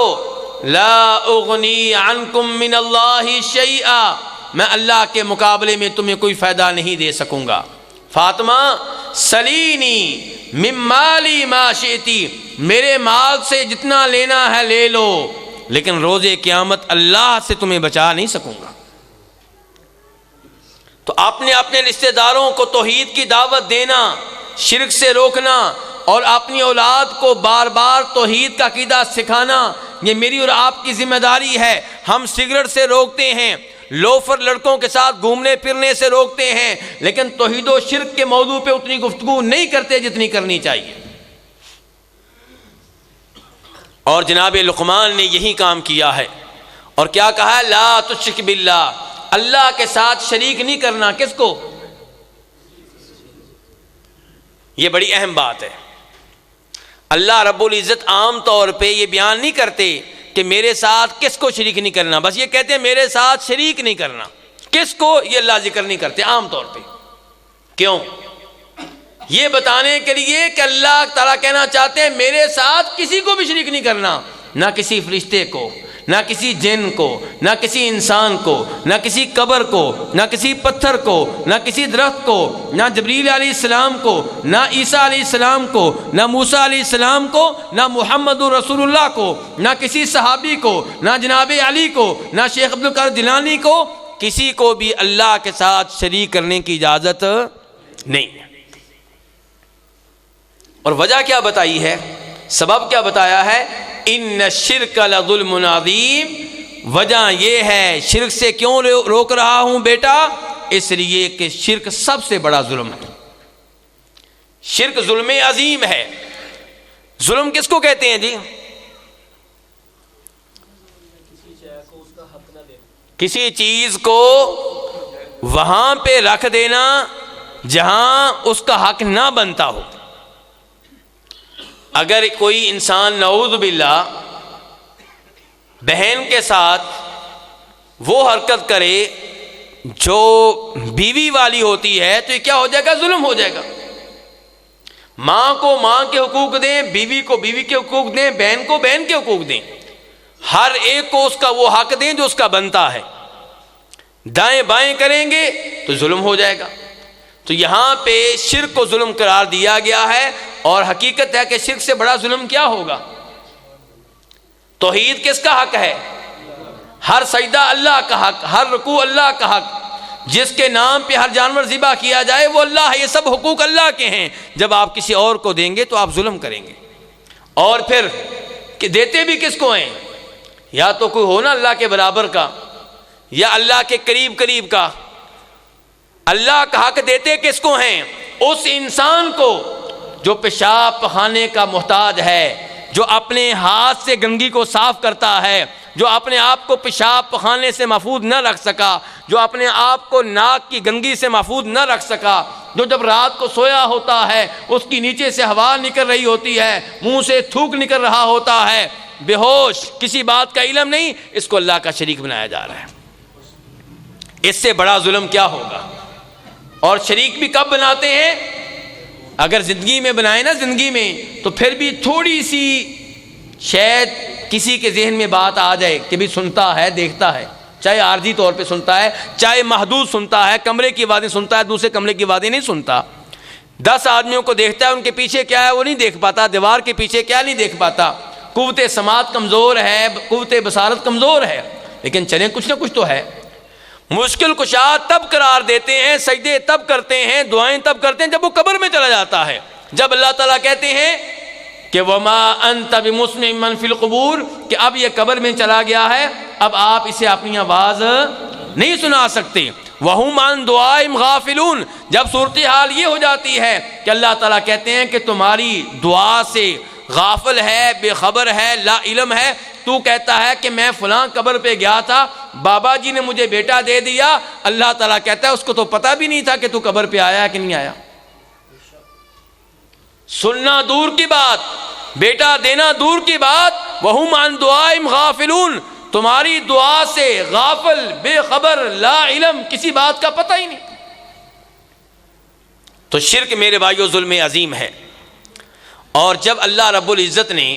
B: لا اغنی عنکم من اللہ شیئا، میں اللہ کے مقابلے میں تمہیں کوئی فائدہ نہیں دے سکوں گا۔ فاطمہ، سلینی من مالی ما شئتی، میرے مال سے جتنا لینا ہے لے لو، لیکن روز قیامت اللہ سے تمہیں بچا نہیں سکوں گا۔ تو آپ نے اپنے رشتہ داروں کو توحید کی دعوت دینا، شرک سے روکنا، اور اپنی اولاد کو بار بار توحید کا عقیدہ سکھانا، یہ میری اور آپ کی ذمہ داری ہے۔ ہم سگریٹ سے روکتے ہیں، لوفر لڑکوں کے ساتھ گھومنے پھرنے سے روکتے ہیں، لیکن توحید و شرک کے موضوع پہ اتنی گفتگو نہیں کرتے جتنی کرنی چاہیے۔ اور جناب لقمان نے یہی کام کیا ہے، اور کیا کہا ہے؟ لا تشرک باللہ، اللہ کے ساتھ شریک نہیں کرنا۔ کس کو؟ یہ بڑی اہم بات ہے۔ اللہ رب العزت عام طور پہ یہ بیان نہیں کرتے کہ میرے ساتھ کس کو شریک نہیں کرنا، بس یہ کہتے ہیں میرے ساتھ شریک نہیں کرنا۔ کس کو؟ یہ اللہ ذکر نہیں کرتے عام طور پہ۔ کیوں؟ یہ بتانے کے لیے کہ اللہ تعالیٰ کہنا چاہتے ہیں میرے ساتھ کسی کو بھی شریک نہیں کرنا، نہ کسی فرشتے کو، نہ کسی جن کو، نہ کسی انسان کو، نہ کسی قبر کو، نہ کسی پتھر کو، نہ کسی درخت کو، نہ جبریل علیہ السلام کو، نہ عیسیٰ علیہ السلام کو، نہ موسیٰ علیہ السلام کو، نہ محمد رسول اللہ کو، نہ کسی صحابی کو، نہ جناب علی کو، نہ شیخ عبد القادر جیلانی کو، کسی کو بھی اللہ کے ساتھ شریک کرنے کی اجازت نہیں ہے۔ اور وجہ کیا بتائی ہے، سبب کیا بتایا ہے؟ ان الشرک لظلم عظیم، وجہ یہ ہے شرک سے کیوں روک رہا ہوں بیٹا، اس لیے کہ شرک سب سے بڑا ظلم ہے۔ شرک ظلم عظیم ہے۔ ظلم کس کو کہتے ہیں جی؟ کسی چیز کو وہاں پہ رکھ دینا جہاں اس کا حق نہ بنتا ہو۔ اگر کوئی انسان نعوذ باللہ بہن کے ساتھ وہ حرکت کرے جو بیوی والی ہوتی ہے تو یہ کیا ہو جائے گا؟ ظلم ہو جائے گا۔ ماں کو ماں کے حقوق دیں، بیوی کو بیوی کے حقوق دیں، بہن کو بہن کے حقوق دیں، ہر ایک کو اس کا وہ حق دیں جو اس کا بنتا ہے۔ دائیں بائیں کریں گے تو ظلم ہو جائے گا۔ تو یہاں پہ شرک کو ظلم قرار دیا گیا ہے، اور حقیقت ہے کہ شرک سے بڑا ظلم کیا ہوگا؟ توحید کس کا حق ہے؟ ہر سجدہ اللہ کا حق، ہر رکوع اللہ کا حق، جس کے نام پہ ہر جانور ذبح کیا جائے وہ اللہ ہے۔ یہ سب حقوق اللہ کے ہیں۔ جب آپ کسی اور کو دیں گے تو آپ ظلم کریں گے۔ اور پھر کہ دیتے بھی کس کو ہیں؟ یا تو کوئی ہو نا اللہ کے برابر کا، یا اللہ کے قریب کا۔ اللہ کا حق دیتے کس کو ہیں؟ اس انسان کو جو پیشاب پخانے کا محتاج ہے، جو اپنے ہاتھ سے گندگی کو صاف کرتا ہے، جو اپنے آپ کو پیشاب پخانے سے محفوظ نہ رکھ سکا، جو اپنے آپ کو ناک کی گندگی سے محفوظ نہ رکھ سکا، جو جب رات کو سویا ہوتا ہے اس کی نیچے سے ہوا نکل رہی ہوتی ہے، منہ سے تھوک نکل رہا ہوتا ہے، بے ہوش، کسی بات کا علم نہیں، اس کو اللہ کا شریک بنایا جا رہا ہے۔ اس سے بڑا ظلم کیا ہوگا؟ اور شریک بھی کب بناتے ہیں؟ اگر زندگی میں بنائے نا، زندگی میں، تو پھر بھی تھوڑی سی شاید کسی کے ذہن میں بات آ جائے کہ بھی سنتا ہے، دیکھتا ہے، چاہے عارضی طور پہ سنتا ہے، چاہے محدود سنتا ہے، کمرے کی آوازیں سنتا ہے، دوسرے کمرے کی آوازیں نہیں سنتا۔ 10 آدمیوں کو دیکھتا ہے، ان کے پیچھے کیا ہے وہ نہیں دیکھ پاتا، دیوار کے پیچھے کیا نہیں دیکھ پاتا، قوت سماعت کمزور ہے، قوت بصارت کمزور ہے، لیکن چلیں کچھ نہ کچھ تو ہے۔ مشکل کشا تب قرار دیتے ہیں، سجدے تب کرتے ہیں، دعائیں تب کرتے ہیں جب وہ قبر میں چلا جاتا ہے۔ جب اللہ تعالیٰ کہتے ہیں کہ وَمَا أَنْتَ بِمُسْمِعٍ مَّن فِي الْقُبُورِ، کہ اب یہ قبر میں چلا گیا ہے، اب آپ اسے اپنی آواز نہیں سنا سکتے۔ وَهُمْ عَنْ دُعَائِهِمْ غَافِلُونَ، جب صورتحال یہ ہو جاتی ہے کہ اللہ تعالیٰ کہتے ہیں کہ تمہاری دعا سے غافل ہے، بے خبر ہے، لا علم ہے، تو کہتا ہے کہ میں فلاں قبر پہ گیا تھا، بابا جی نے مجھے بیٹا دے دیا، اللہ تعالیٰ کہتا ہے اس کو تو پتہ بھی نہیں تھا کہ تو قبر پہ آیا کہ نہیں آیا۔ سننا دور کی بات، بیٹا دینا دور کی بات، وَهُمْ عَنْ دُعَائِهِمْ غَافِلُونَ، تمہاری دعا سے غافل، بے خبر، لا علم، کسی بات کا پتہ ہی نہیں۔ تو شرک میرے بھائیو ظلم عظیم ہے۔ اور جب اللہ رب العزت نے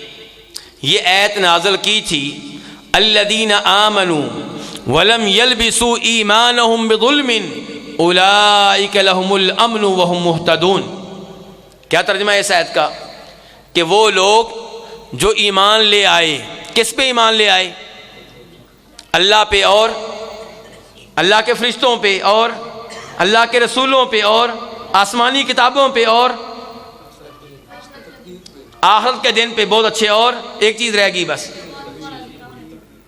B: یہ آیت نازل کی تھی الذین آمنوا ولم یلبسوا ایمانہم بظلم اولئک لہم الامن وہم مہتدون، کیا ترجمہ ہے اس آیت کا؟ کہ وہ لوگ جو ایمان لے آئے، کس پہ ایمان لے آئے؟ اللہ پہ، اور اللہ کے فرشتوں پہ، اور اللہ کے رسولوں پہ، اور آسمانی کتابوں پہ، اور آخرت کے دن پہ، بہت اچھے، اور ایک چیز رہ گئی بس،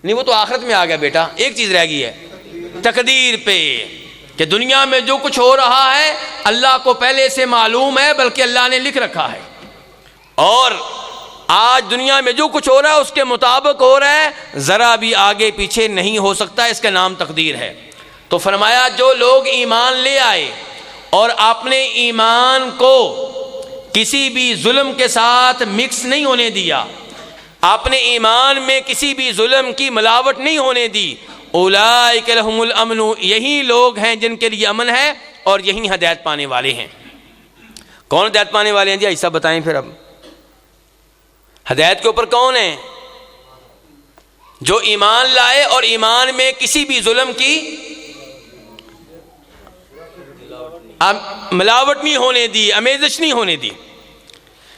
B: نہیں وہ تو آخرت میں آ گیا بیٹا، ایک چیز رہ گئی ہے، تقدیر پہ، کہ دنیا میں جو کچھ ہو رہا ہے اللہ کو پہلے سے معلوم ہے، بلکہ اللہ نے لکھ رکھا ہے، اور آج دنیا میں جو کچھ ہو رہا ہے اس کے مطابق ہو رہا ہے، ذرا بھی آگے پیچھے نہیں ہو سکتا، اس کا نام تقدیر ہے۔ تو فرمایا جو لوگ ایمان لے آئے اور اپنے ایمان کو کسی بھی ظلم کے ساتھ مکس نہیں ہونے دیا، اپنے ایمان میں کسی بھی ظلم کی ملاوٹ نہیں ہونے دی، اولئک لہم الامن، یہی لوگ ہیں جن کے لیے امن ہے اور یہی ہدایت پانے والے ہیں۔ کون ہدایت پانے والے ہیں جی؟ ایسا بتائیں پھر، اب ہدایت کے اوپر کون ہیں؟ جو ایمان لائے اور ایمان میں کسی بھی ظلم کی ملاوٹ نہیں ہونے دی، آمیزش نہیں ہونے دی۔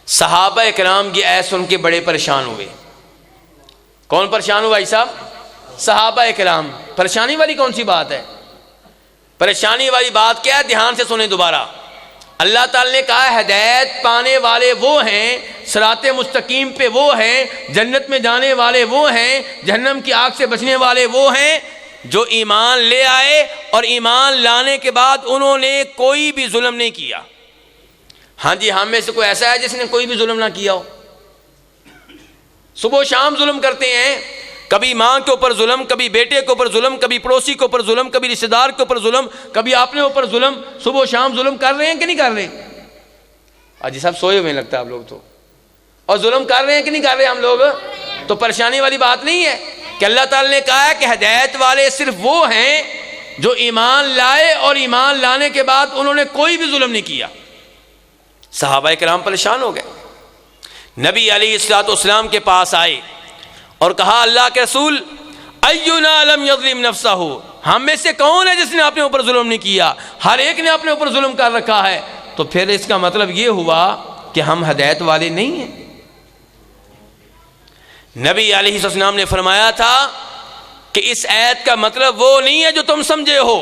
B: صحابہ کرام یہ ایت سن کے بڑے پریشان ہوئے۔ کون پریشان ہوا بھائی صاحب؟ صحابہ کرام۔ پریشانی والی کون سی بات ہے؟ پریشانی والی بات کیا ہے؟ دھیان سے سنیں دوبارہ۔ اللہ تعالی نے کہا ہدایت پانے والے وہ ہیں، صراط مستقیم پہ وہ ہیں، جنت میں جانے والے وہ ہیں، جہنم کی آگ سے بچنے والے وہ ہیں جو ایمان لے آئے اور ایمان لانے کے بعد انہوں نے کوئی بھی ظلم نہیں کیا۔ ہاں جی، ہم میں سے کوئی ایسا ہے جس نے کوئی بھی ظلم نہ کیا ہو؟ صبح و شام ظلم کرتے ہیں، کبھی ماں کے اوپر ظلم، کبھی بیٹے کے اوپر ظلم، کبھی پڑوسی کے اوپر ظلم، کبھی رشتہ دار کے اوپر ظلم، کبھی اپنے اوپر ظلم۔ صبح و شام ظلم کر رہے ہیں کہ نہیں کر رہے؟ آج صاحب سوئے ہوئے لگتا ہے آپ لوگ تو، اور ظلم کر رہے ہیں کہ نہیں کر رہے ہم لوگ؟ تو پریشانی والی بات نہیں ہے کہ اللہ تعالی نے کہا ہے کہ ہدایت والے صرف وہ ہیں جو ایمان لائے اور ایمان لانے کے بعد انہوں نے کوئی بھی ظلم نہیں کیا۔ صحابہ کرام پریشان ہو گئے، نبی علیہ الصلوۃ والسلام کے پاس آئے اور کہا اللہ کے رسول اینا لم یظلم نفسہ، ہم میں سے کون ہے جس نے اپنے اوپر ظلم نہیں کیا؟ ہر ایک نے اپنے اوپر ظلم کر رکھا ہے۔ تو پھر اس کا مطلب یہ ہوا کہ ہم ہدایت والے نہیں ہیں۔ نبی علیہ السلام نے فرمایا تھا کہ اس آیت کا مطلب وہ نہیں ہے جو تم سمجھے ہو۔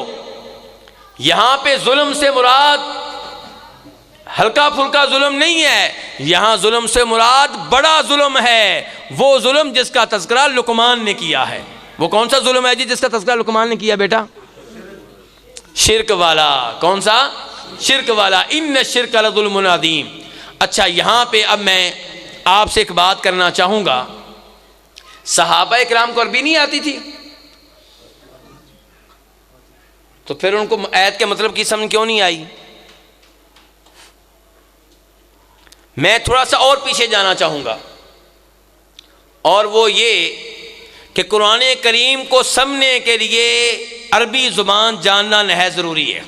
B: یہاں پہ ظلم سے مراد ہلکا پھلکا ظلم نہیں ہے، یہاں ظلم سے مراد بڑا ظلم ہے، وہ ظلم جس کا تذکرہ لقمان نے کیا ہے۔ وہ کون سا ظلم ہے جی جس کا تذکرہ لقمان نے کیا بیٹا؟ شرک والا۔ کون سا؟ شرک والا۔ ان الشرک لظلم عظیم۔ اچھا، یہاں پہ اب میں آپ سے ایک بات کرنا چاہوں گا، صحابہ کرام کو عربی نہیں آتی تھی، تو پھر ان کو آیت کے مطلب کی سمجھ کیوں نہیں آئی؟ میں تھوڑا سا اور پیچھے جانا چاہوں گا، اور وہ یہ کہ قرآن کریم کو سمجھنے کے لیے عربی زبان جاننا نہایت ضروری ہے۔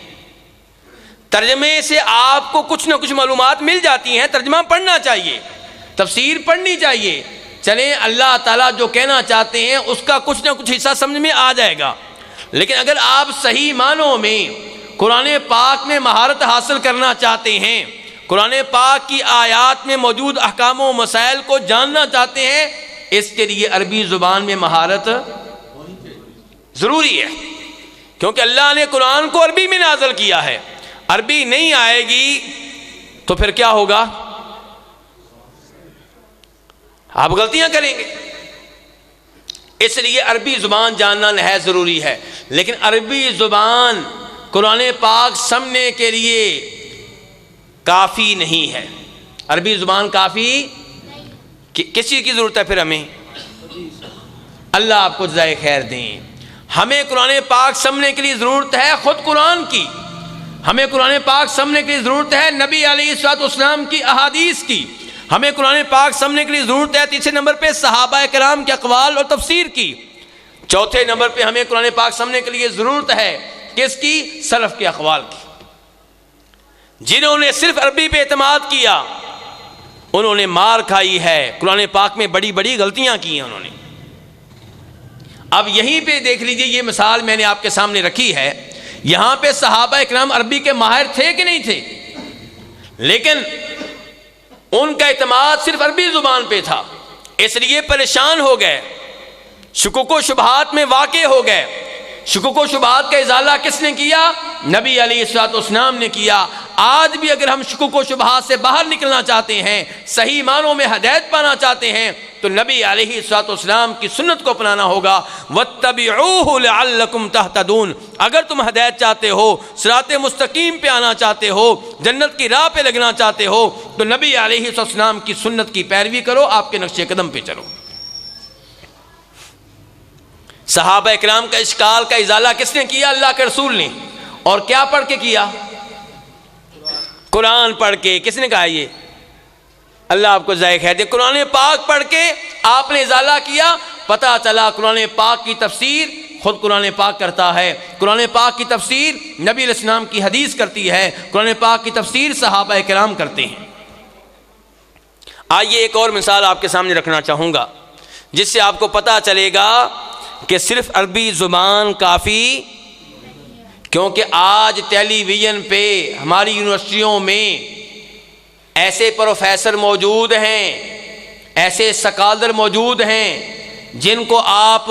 B: ترجمے سے آپ کو کچھ نہ کچھ معلومات مل جاتی ہیں، ترجمہ پڑھنا چاہیے، تفسیر پڑھنی چاہیے۔ چلیں، اللہ تعالیٰ جو کہنا چاہتے ہیں اس کا کچھ نہ کچھ حصہ سمجھ میں آ جائے گا، لیکن اگر آپ صحیح معنوں میں قرآن پاک میں مہارت حاصل کرنا چاہتے ہیں، قرآن پاک کی آیات میں موجود احکام و مسائل کو جاننا چاہتے ہیں، اس کے لیے عربی زبان میں مہارت ضروری ہے، کیونکہ اللہ نے قرآن کو عربی میں نازل کیا ہے۔ عربی نہیں آئے گی تو پھر کیا ہوگا؟ آپ غلطیاں کریں گے۔ اس لیے عربی زبان جاننا نہایت ضروری ہے، لیکن عربی زبان قرآن پاک سمجھنے کے لیے کافی نہیں ہے۔ عربی زبان کافی کس چیز کی ضرورت ہے پھر ہمیں؟ اللہ آپ کو جزائے خیر دیں۔ ہمیں قرآن پاک سمجھنے کے لیے ضرورت ہے خود قرآن کی، ہمیں قرآن پاک سمجھنے کے لیے ضرورت ہے نبی علیہ الصلوۃ والسلام کی احادیث کی، ہمیں قرآن پاک سمجھنے کے لیے ضرورت ہے تیسرے نمبر پہ صحابہ کرام کے اقوال اور تفسیر کی، چوتھے نمبر پہ ہمیں قرآن پاک سمجھنے کے لیے ضرورت ہے کس کی؟ سلف کے اقوال کی۔ جنہوں نے صرف عربی پہ اعتماد کیا انہوں نے مار کھائی ہے، قرآن پاک میں بڑی بڑی غلطیاں کی ہیں انہوں نے۔ اب یہیں پہ دیکھ لیجئے، یہ مثال میں نے آپ کے سامنے رکھی ہے، یہاں پہ صحابہ اکرام عربی کے ماہر تھے کہ نہیں تھے؟ لیکن ان کا اعتماد صرف عربی زبان پہ تھا، اس لیے پریشان ہو گئے، شکوک و شبہات میں واقع ہو گئے۔ شکوک و شبہات کا ازالہ کس نے کیا؟ نبی علیہ الصلوۃ والسلام نے کیا۔ آج بھی اگر ہم شکوک و شبہات سے باہر نکلنا چاہتے ہیں، صحیح معنوں میں ہدایت پانا چاہتے ہیں، تو نبی علیہ الصلوۃ والسلام کی سنت کو اپنانا ہوگا۔ وَاتَّبِعُوهُ لَعَلَّكُمْ تَهْتَدُونَ۔ اگر تم ہدایت چاہتے ہو، صراط مستقیم پہ آنا چاہتے ہو، جنت کی راہ پہ لگنا چاہتے ہو، تو نبی علیہ الصلوۃ والسلام کی سنت کی پیروی کرو، آپ کے نقش قدم پہ چلو۔ صحابہ اکرام کا اشکال کا ازالہ کس نے کیا؟ اللہ کے رسول نے۔ اور کیا پڑھ کے کیا؟ قرآن پڑھ کے۔ کس نے کہا یہ؟ اللہ آپ کو ذائقہ ہے دے، قرآن پاک پڑھ کے آپ نے ازالہ کیا۔ پتہ چلا قرآن پاک کی تفسیر خود قرآن پاک کرتا ہے، قرآن پاک کی تفسیر نبی علیہ السلام کی حدیث کرتی ہے، قرآن پاک کی تفسیر صحابہ کرام کرتے ہیں۔ آئیے ایک اور مثال آپ کے سامنے رکھنا چاہوں گا۔ جس سے آپ کو پتہ چلے گا کہ صرف عربی زبان کافی، کیونکہ آج ٹیلی ویژن پہ ہماری یونیورسٹیوں میں ایسے پروفیسر موجود ہیں، ایسے سکالر موجود ہیں جن کو آپ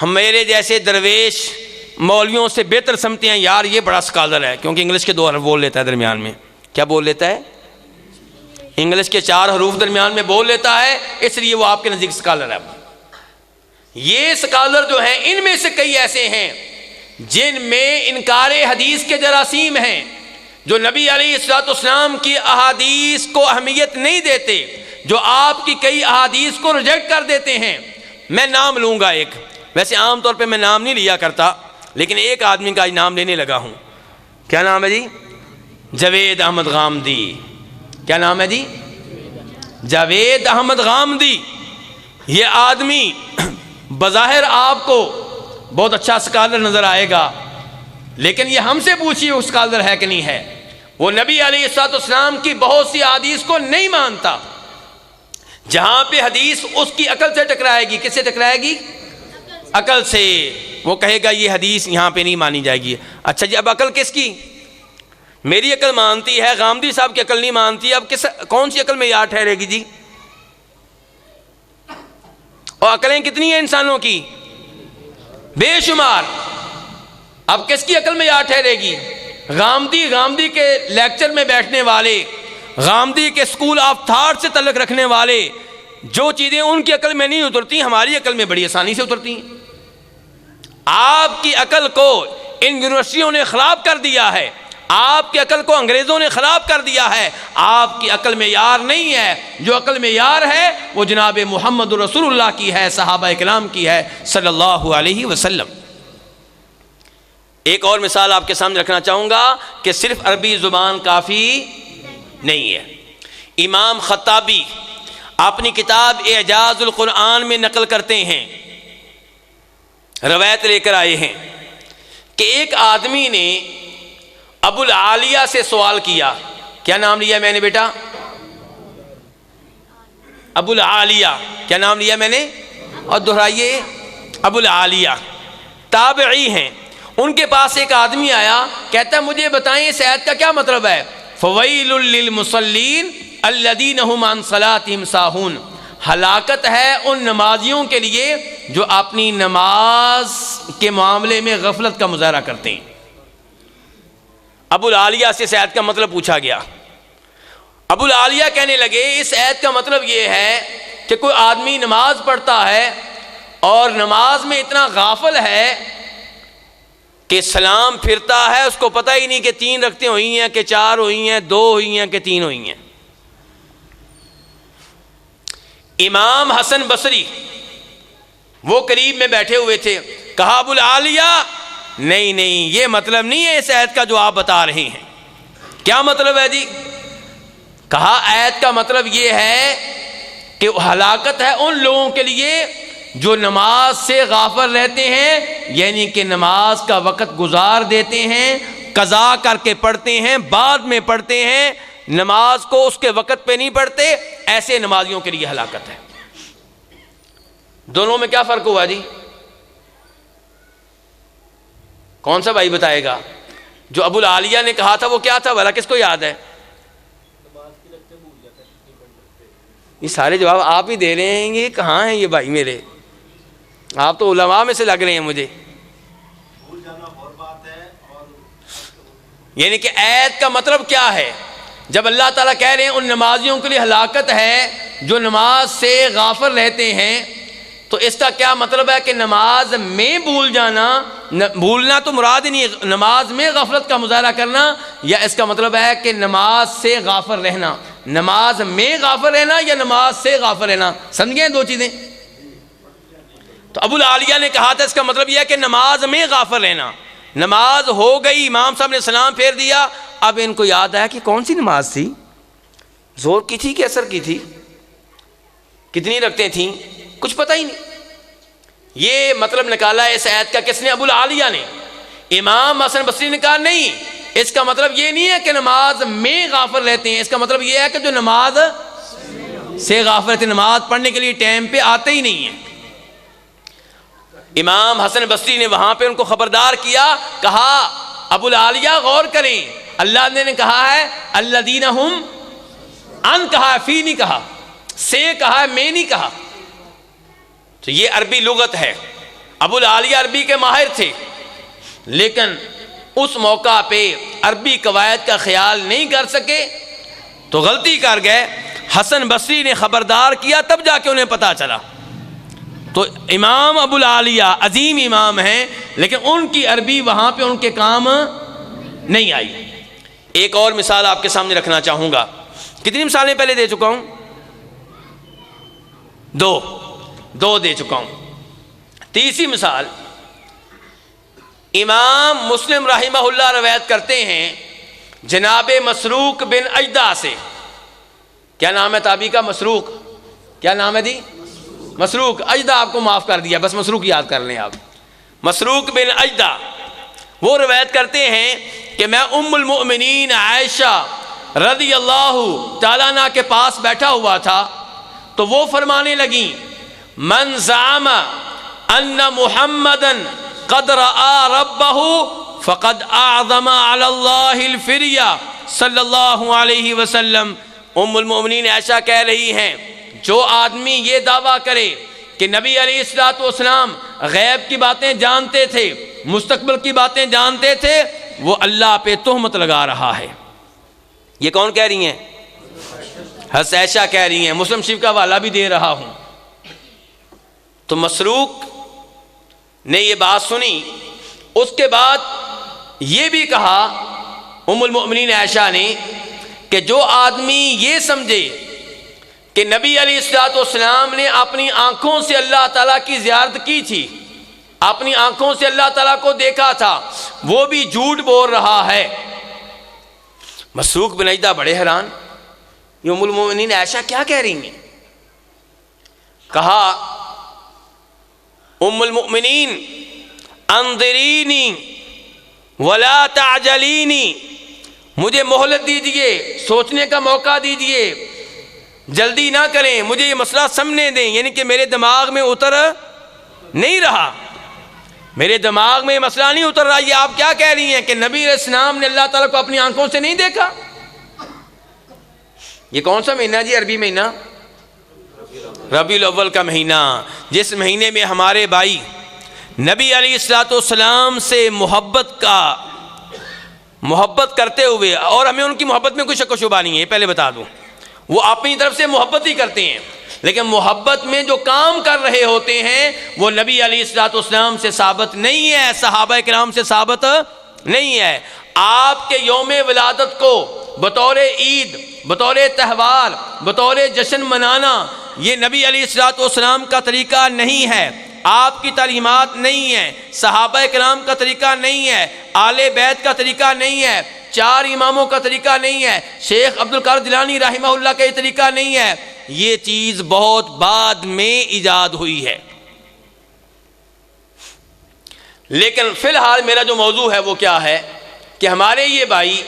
B: میرے جیسے درویش مولویوں سے بہتر سمجھتے ہیں، یار یہ بڑا سکالر ہے، کیونکہ انگلش کے 2 حرف بول لیتا ہے درمیان میں۔ کیا بول لیتا ہے؟ انگلش کے 4 حروف درمیان میں بول لیتا ہے، اس لیے وہ آپ کے نزدیک سکالر ہے۔ یہ سکالر جو ہیں ان میں سے کئی ایسے ہیں جن میں انکار حدیث کے جراثیم ہیں، جو نبی علیہ الصلوۃ والسلام کی احادیث کو اہمیت نہیں دیتے، جو آپ کی کئی احادیث کو ریجیکٹ کر دیتے ہیں۔ میں نام لوں گا ایک، ویسے عام طور پہ میں نام نہیں لیا کرتا، لیکن ایک آدمی کا نام لینے لگا ہوں۔ کیا نام ہے جی؟ جاوید احمد غامدی۔ کیا نام ہے جی؟ جاوید احمد غامدی۔ یہ آدمی بظاہر آپ کو بہت اچھا سکالر نظر آئے گا، لیکن یہ ہم سے پوچھیے وہ سکالر ہے کہ نہیں ہے۔ وہ نبی علیہ الصلوۃ والسلام کی بہت سی احادیث کو نہیں مانتا۔ جہاں پہ حدیث اس کی عقل سے ٹکرائے گی، کس سے ٹکرائے گی؟ عقل سے۔ وہ کہے گا یہ حدیث یہاں پہ نہیں مانی جائے گی۔ اچھا جی، اب عقل کس کی؟ میری عقل مانتی ہے، غامدی صاحب کی عقل نہیں مانتی، اب کون سی عقل میں یاد ٹھہرے گی جی؟ اور عقلیں کتنی ہیں انسانوں کی؟ بے شمار۔ اب کس کی عقل میں یاد ٹھہرے گی؟ غامدی کے لیکچر میں بیٹھنے والے، غامدی کے اسکول آف تھاٹ سے تعلق رکھنے والے، جو چیزیں ان کی عقل میں نہیں اترتی ہماری عقل میں بڑی آسانی سے اترتی ہیں۔ آپ کی عقل کو ان یونیورسٹیوں نے خراب کر دیا ہے، آپ کی عقل کو انگریزوں نے خراب کر دیا ہے۔ آپ کی عقل میں یار نہیں ہے، جو عقل میں یار ہے وہ جناب محمد رسول اللہ کی ہے، صحابہ کرام کی ہے صلی اللہ علیہ وسلم۔ ایک اور مثال آپ کے سامنے رکھنا چاہوں گا کہ صرف عربی زبان کافی نہیں ہے۔ امام خطابی اپنی کتاب اعجاز القرآن میں نقل کرتے ہیں، روایت لے کر آئے ہیں کہ ایک آدمی نے ابو العالیہ سے سوال کیا۔ کیا نام لیا میں نے بیٹا؟ ابو العالیہ۔ کیا نام لیا میں نے؟ اور دہرائیے، ابو العالیہ تابعی ہیں۔ ان کے پاس ایک آدمی آیا، کہتا مجھے بتائیں اس آیت کا کیا مطلب ہے؟ فویل للمصلین الذین هم عن صلاتهم ساہون۔ ہلاکت ہے ان نمازیوں کے لیے جو اپنی نماز کے معاملے میں غفلت کا مظاہرہ کرتے ہیں۔ ابو العالیہ سے اس آیت کا مطلب پوچھا گیا۔ ابو العالیہ کہنے لگے اس آیت کا مطلب یہ ہے کہ کوئی آدمی نماز پڑھتا ہے اور نماز میں اتنا غافل ہے کہ سلام پھرتا ہے، اس کو پتہ ہی نہیں کہ 3 رکعتیں ہوئی ہیں کہ 4 ہوئی ہیں، 2 ہوئی ہیں کہ 3 ہوئی ہیں۔ امام حسن بصری وہ قریب میں بیٹھے ہوئے تھے، کہا ابو العالیہ نہیں یہ مطلب نہیں ہے اس آیت کا جو آپ بتا رہے ہیں۔ کیا مطلب ہے جی؟ کہا آیت کا مطلب یہ ہے کہ ہلاکت ہے ان لوگوں کے لیے جو نماز سے غافل رہتے ہیں، یعنی کہ نماز کا وقت گزار دیتے ہیں، قضا کر کے پڑھتے ہیں، بعد میں پڑھتے ہیں، نماز کو اس کے وقت پہ نہیں پڑھتے، ایسے نمازیوں کے لیے ہلاکت ہے۔ دونوں میں کیا فرق ہوا جی؟ کون سا بھائی بتائے گا؟ جو ابو العالیہ نے کہا تھا وہ کیا تھا بھلا، کس کو یاد ہے؟ یہ سارے جواب آپ ہی دے رہے ہیں، یہ کہاں ہیں یہ بھائی میرے؟ آپ تو علماء میں سے لگ رہے ہیں مجھے۔ یعنی کہ آیت کا مطلب کیا ہے؟ جب اللہ تعالیٰ کہہ رہے ہیں ان نمازیوں کے لیے ہلاکت ہے جو نماز سے غافل رہتے ہیں، تو اس کا کیا مطلب ہے کہ نماز میں بھول جانا، بھولنا تو مراد ہی نہیں، نماز میں غفلت کا مظاہرہ کرنا، یا اس کا مطلب ہے کہ نماز سے غافل رہنا؟ نماز میں غافل رہنا یا نماز سے غافل رہنا؟ سمجھ گئے دو چیزیں؟ تو ابو العالیہ نے کہا تھا اس کا مطلب یہ ہے کہ نماز میں غافل رہنا۔ نماز ہو گئی، امام صاحب نے سلام پھیر دیا، اب ان کو یاد آیا کہ کون سی نماز تھی، زور کی تھی کہ اثر کی تھی، کتنی رکعتیں تھیں، کچھ پتہ ہی نہیں۔ یہ مطلب نکالا ہے اس آیت کا کس نے؟ ابو العالیہ نے۔ امام حسن بصری نے کہا نہیں، اس کا مطلب یہ نہیں ہے کہ نماز میں غافل رہتے ہیں، اس کا مطلب یہ ہے کہ جو نماز سے غافلت نماز پڑھنے کے لیے ٹائم پہ آتے ہی نہیں ہیں۔ امام حسن بصری نے وہاں پہ ان کو خبردار کیا، کہا ابو العالیہ غور کریں، اللہ نے کہا ہے الذین ہم ان کہا ہے، فی نہیں کہا، سے کہا ہے، میں نہیں کہا۔ تو یہ عربی لغت ہے۔ ابو العالیہ عربی کے ماہر تھے، لیکن اس موقع پہ عربی قواعد کا خیال نہیں کر سکے تو غلطی کر گئے۔ حسن بصری نے خبردار کیا، تب جا کے انہیں پتا چلا۔ تو امام ابو العالیہ عظیم امام ہیں، لیکن ان کی عربی وہاں پہ ان کے کام نہیں آئی۔ ایک اور مثال آپ کے سامنے رکھنا چاہوں گا۔ کتنی مثالیں پہلے دے چکا ہوں؟ دو دے چکا ہوں۔ تیسری مثال، امام مسلم رحمہ اللہ روایت کرتے ہیں جناب مسروق بن اجدع سے۔ کیا نام ہے تابعی کا؟ مسروق۔ کیا نام ہے جی؟ مسروق۔ اجدع آپ کو معاف کر دیا، بس مسروق یاد کر لیں آپ۔ مسروق بن اجدع وہ روایت کرتے ہیں کہ میں ام المؤمنین عائشہ رضی اللہ تعالیٰ عنہ کے پاس بیٹھا ہوا تھا تو وہ فرمانے لگیں من زعم ان محمدا قد رأى ربه فقد اعظم علی اللہ الفریہ صلی اللہ علیہ وسلم۔ ام المؤمنین عائشہ کہہ رہی ہیں جو آدمی یہ دعویٰ کرے کہ نبی علیہ الصلوۃ والسلام غیب کی باتیں جانتے تھے، مستقبل کی باتیں جانتے تھے، وہ اللہ پہ تہمت لگا رہا ہے۔ یہ کون کہہ رہی ہیں؟ حضرت عائشہ کہہ رہی ہیں، مسلم شریف کا حوالہ بھی دے رہا ہوں۔ تو مسروق نے یہ بات سنی، اس کے بعد یہ بھی کہا ام المؤمنین عائشہ نے کہ جو آدمی یہ سمجھے کہ نبی علیہ الصلوۃ والسلام نے اپنی آنکھوں سے اللہ تعالیٰ کی زیارت کی تھی، اپنی آنکھوں سے اللہ تعالیٰ کو دیکھا تھا، وہ بھی جھوٹ بول رہا ہے۔ مسروق بن اجدع بڑے حیران، یہ ام المؤمنین عائشہ کیا کہہ رہی ہیں؟ کہا ام المؤمنین انظرینی ولا تعجلینی، مجھے مہلت دیجئے، سوچنے کا موقع دیجئے، جلدی نہ کریں، مجھے یہ مسئلہ سمجھنے دیں، یعنی کہ میرے دماغ میں اتر نہیں رہا، میرے دماغ میں یہ مسئلہ نہیں اتر رہا۔ یہ آپ کیا کہہ رہی ہیں کہ نبی علیہ السلام نے اللہ تعالیٰ کو اپنی آنکھوں سے نہیں دیکھا؟ یہ کون سا مہینہ جی؟ عربی مہینہ ربیع الاول کا مہینہ، جس مہینے میں ہمارے بھائی نبی علیہ الصلوۃ والسلام سے محبت کرتے ہوئے، اور ہمیں ان کی محبت میں کوئی شک و شبہ نہیں ہے، پہلے بتا دوں، وہ اپنی طرف سے محبت ہی کرتے ہیں، لیکن محبت میں جو کام کر رہے ہوتے ہیں وہ نبی علیہ الصلوۃ والسلام سے ثابت نہیں ہے، صحابہ کرام سے ثابت نہیں ہے۔ آپ کے یوم ولادت کو بطور عید، بطور تہوار، بطور جشن منانا یہ نبی علیہ الصلوۃ والسلام کا طریقہ نہیں ہے، آپ کی تعلیمات نہیں ہیں، صحابہ کرام کا طریقہ نہیں ہے، آل بیت کا طریقہ نہیں ہے، 4 اماموں کا طریقہ نہیں ہے، شیخ عبد القادر جیلانی رحمہ اللہ کا یہ طریقہ نہیں ہے، یہ چیز بہت بعد میں ایجاد ہوئی ہے۔ لیکن فی الحال میرا جو موضوع ہے وہ کیا ہے کہ ہمارے یہ بھائی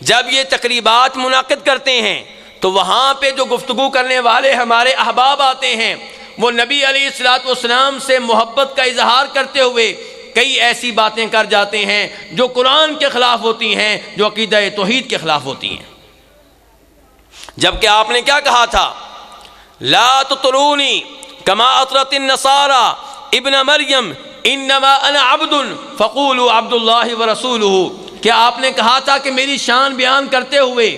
B: جب یہ تقریبات منعقد کرتے ہیں تو وہاں پہ جو گفتگو کرنے والے ہمارے احباب آتے ہیں وہ نبی علیہ الصلوۃ والسلام سے محبت کا اظہار کرتے ہوئے کئی ایسی باتیں کر جاتے ہیں جو قرآن کے خلاف ہوتی ہیں، جو عقیدہ توحید کے خلاف ہوتی ہیں۔ جبکہ آپ نے کیا کہا تھا؟ لا تطرونی کما اطرت النصارى ابن مریم انما انا عبد فقولوا عبد اللہ ورسولہ۔ کیا آپ نے کہا تھا کہ میری شان بیان کرتے ہوئے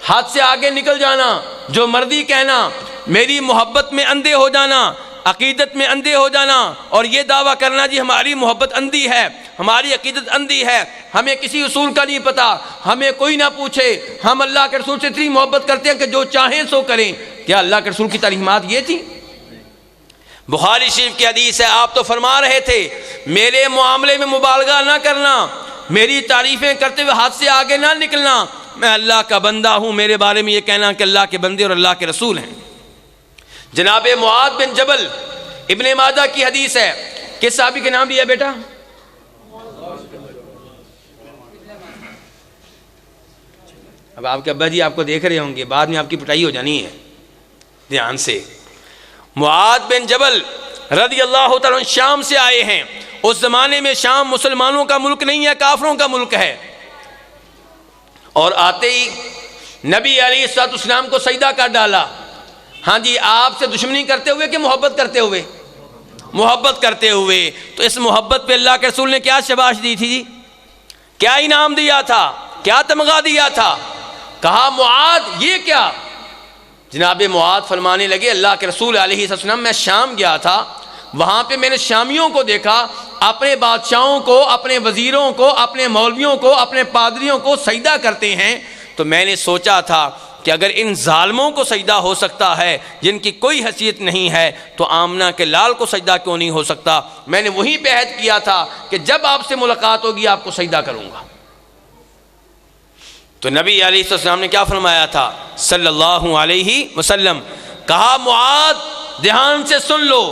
B: حد سے آگے نکل جانا، جو مرضی کہنا، میری محبت میں اندھے ہو جانا، عقیدت میں اندھے ہو جانا، اور یہ دعویٰ کرنا جی ہماری محبت اندھی ہے، ہماری عقیدت اندھی ہے، ہمیں کسی اصول کا نہیں پتہ، ہمیں کوئی نہ پوچھے، ہم اللہ کے رسول سے اتنی محبت کرتے ہیں کہ جو چاہیں سو کریں۔ کیا اللہ کے رسول کی تعلیمات یہ تھی؟ بخاری شریف کی حدیث ہے، آپ تو فرما رہے تھے میرے معاملے میں مبالغہ نہ کرنا، میری تعریفیں کرتے ہوئے حد سے آگے نہ نکلنا، میں اللہ کا بندہ ہوں، میرے بارے میں یہ کہنا کہ اللہ کے بندے اور اللہ کے رسول ہیں۔ جناب معاذ بن جبل، ابن ماجہ کی حدیث ہے، کس صحابی کے نام بھی ہے بیٹا؟ اب آپ کے ابا جی آپ کو دیکھ رہے ہوں گے، بعد میں آپ کی پٹائی ہو جانی ہے۔ دھیان سے، معاذ بن جبل رضی اللہ تعالیٰ عنہ شام سے آئے ہیں. اس زمانے میں شام مسلمانوں کا ملک نہیں ہے، کافروں کا ملک ہے. اور آتے ہی نبی علیہ السلام کو سجدہ کر ڈالا. ہاں جی، آپ سے دشمنی کرتے ہوئے کہ محبت کرتے ہوئے؟ محبت کرتے ہوئے. تو اس محبت پہ اللہ کے رسول نے کیا شاباش دی تھی جی؟ کیا انعام دیا تھا؟ کیا تمغہ دیا تھا؟ کہا معاذ یہ کیا؟ جناب معاذ فرمانے لگے اللہ کے رسول علیہ السلام میں شام گیا تھا، وہاں پہ میں نے شامیوں کو دیکھا اپنے بادشاہوں کو، اپنے وزیروں کو، اپنے مولویوں کو، اپنے پادریوں کو سجدہ کرتے ہیں. تو میں نے سوچا تھا کہ اگر ان ظالموں کو سجدہ ہو سکتا ہے جن کی کوئی حیثیت نہیں ہے تو آمنہ کے لال کو سجدہ کیوں نہیں ہو سکتا؟ میں نے وہیں پہ عہد کیا تھا کہ جب آپ سے ملاقات ہوگی آپ کو سجدہ کروں گا. تو نبی علیہ السلام نے کیا فرمایا تھا صلی اللہ علیہ وسلم؟ کہا معاذ دھیان سے سن لو،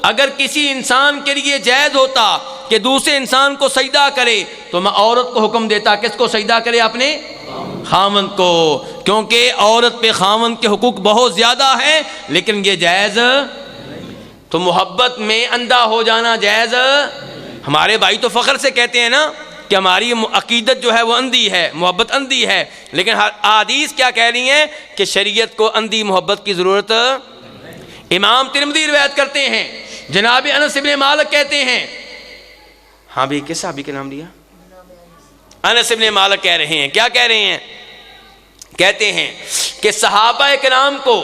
B: اگر کسی انسان کے لیے جائز ہوتا کہ دوسرے انسان کو سجدہ کرے تو میں عورت کو حکم دیتا کس کو سجدہ کرے؟ اپنے خاوند کو، کیونکہ عورت پہ خاوند کے حقوق بہت زیادہ ہیں، لیکن یہ جائز. تو محبت میں اندھا ہو جانا جائز؟ ہمارے بھائی تو فخر سے کہتے ہیں نا کہ ہماری عقیدت جو ہے وہ اندھی ہے، محبت اندھی ہے، لیکن احادیث کیا کہہ رہی ہیں کہ شریعت کو اندھی محبت کی ضرورت. امام ترمذی روایت کرتے ہیں، جناب انس بن مالک کہتے ہیں، ہاں بھی کس صحابی کے نام لیا؟ انس بن مالک کہہ رہے ہیں، کیا کہہ رہے ہیں؟ کہتے ہیں کہ صحابہ کرام کو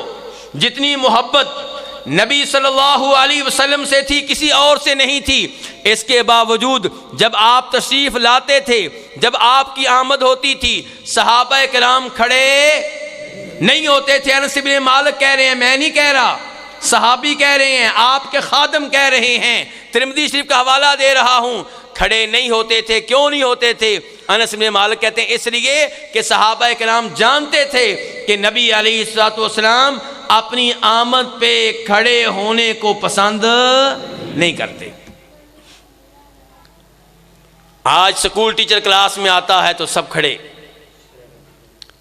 B: جتنی محبت نبی صلی اللہ علیہ وسلم سے تھی کسی اور سے نہیں تھی. اس کے باوجود جب آپ تشریف لاتے تھے، جب آپ کی آمد ہوتی تھی، صحابہ کرام کھڑے نہیں ہوتے تھے. انس بن مالک کہہ رہے ہیں، میں نہیں کہہ رہا، صحابی کہہ رہے ہیں، آپ کے خادم کہہ رہے ہیں، ترمذی شریف کا حوالہ دے رہا ہوں. کھڑے نہیں ہوتے تھے. کیوں نہیں ہوتے تھے؟ انس بن مالک کہتے ہیں اس لیے کہ صحابہ کرام جانتے تھے کہ نبی علیہ السلام اپنی آمد پہ کھڑے ہونے کو پسند نہیں کرتے. آج سکول ٹیچر کلاس میں آتا ہے تو سب کھڑے،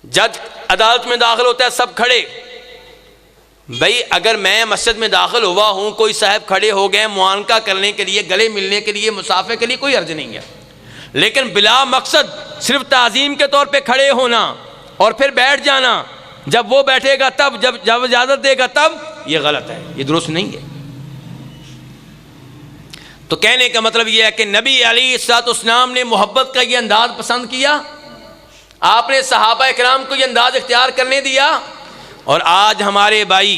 B: جج عدالت میں داخل ہوتا ہے سب کھڑے. بھائی اگر میں مسجد میں داخل ہوا ہوں، کوئی صاحب کھڑے ہو گئے معانقہ کرنے کے لیے، گلے ملنے کے لیے، مسافے کے لیے، کوئی حرج نہیں ہے. لیکن بلا مقصد صرف تعظیم کے طور پہ کھڑے ہونا اور پھر بیٹھ جانا، جب وہ بیٹھے گا تب، جب اجازت دے گا تب، یہ غلط ہے، یہ درست نہیں ہے. تو کہنے کا مطلب یہ ہے کہ نبی علیہ السلام نے محبت کا یہ انداز پسند کیا، آپ نے صحابہ کرام کو یہ انداز اختیار کرنے دیا. اور آج ہمارے بھائی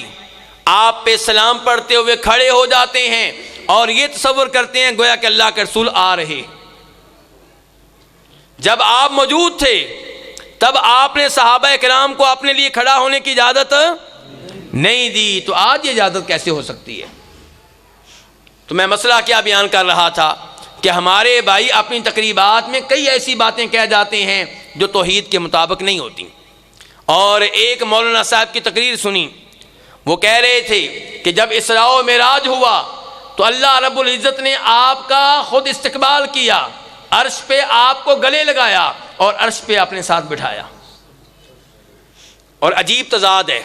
B: آپ پہ سلام پڑھتے ہوئے کھڑے ہو جاتے ہیں اور یہ تصور کرتے ہیں گویا کہ اللہ کے رسول آ رہے. جب آپ موجود تھے تب آپ نے صحابہ کرام کو اپنے لیے کھڑا ہونے کی اجازت نہیں دی، تو آج یہ اجازت کیسے ہو سکتی ہے؟ تو میں مسئلہ کیا بیان کر رہا تھا کہ ہمارے بھائی اپنی تقریبات میں کئی ایسی باتیں کہہ جاتے ہیں جو توحید کے مطابق نہیں ہوتی. اور ایک مولانا صاحب کی تقریر سنی، وہ کہہ رہے تھے کہ جب اسراء و معراج ہوا تو اللہ رب العزت نے آپ کا خود استقبال کیا، عرش پہ آپ کو گلے لگایا اور عرش پہ اپنے ساتھ بٹھایا. اور عجیب تضاد ہے،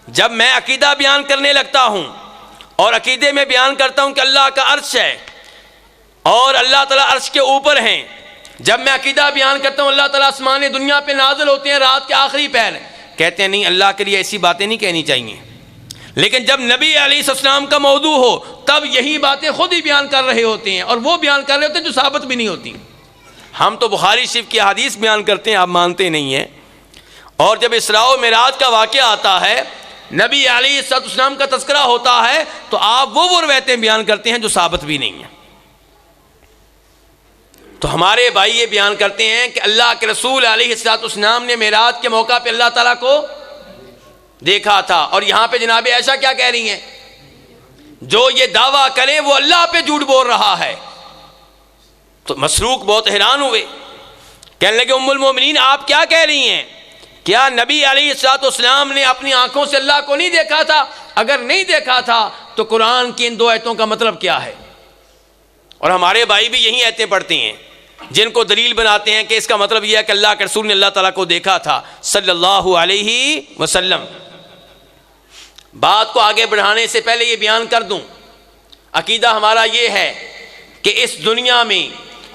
B: جب میں عقیدہ بیان کرنے لگتا ہوں اور عقیدے میں بیان کرتا ہوں کہ اللہ کا عرش ہے اور اللہ تعالیٰ عرش کے اوپر ہیں، جب میں عقیدہ بیان کرتا ہوں اللہ تعالیٰ آسمان دنیا پہ نازل ہوتے ہیں رات کے آخری پہر، کہتے ہیں نہیں اللہ کے لیے ایسی باتیں نہیں کہنی چاہیے. لیکن جب نبی علیہ السلام کا موضوع ہو تب یہی باتیں خود ہی بیان کر رہے ہوتے ہیں، اور وہ بیان کر رہے ہوتے ہیں جو ثابت بھی نہیں ہوتی. ہم تو بخاری شریف کی حدیث بیان کرتے ہیں، آپ مانتے نہیں ہیں. اور جب اسراء و معراج کا واقعہ آتا ہے، نبی علیہ السلام کا تذکرہ ہوتا ہے، تو آپ وہ روایتیں بیان کرتے ہیں جو ثابت بھی نہیں ہیں. تو ہمارے بھائی یہ بیان کرتے ہیں کہ اللہ کے رسول علیہ السلام نے معراج کے موقع پہ اللہ تعالیٰ کو دیکھا تھا. اور یہاں پہ جناب عائشہ کیا کہہ رہی ہیں؟ جو یہ دعویٰ کریں وہ اللہ پہ جھوٹ بول رہا ہے. تو مسروق بہت حیران ہوئے، کہنے لگے ام المومنین آپ کیا کہہ رہی ہیں؟ کیا نبی علیہ السلام نے اپنی آنکھوں سے اللہ کو نہیں دیکھا تھا؟ اگر نہیں دیکھا تھا تو قرآن کی ان دو آیتوں کا مطلب کیا ہے؟ اور ہمارے بھائی بھی یہی آیتیں پڑھتے ہیں جن کو دلیل بناتے ہیں کہ اس کا مطلب یہ ہے کہ اللہ کے رسول نے اللہ تعالیٰ کو دیکھا تھا صلی اللہ علیہ وسلم. بات کو آگے بڑھانے سے پہلے یہ بیان کر دوں، عقیدہ ہمارا یہ ہے کہ اس دنیا میں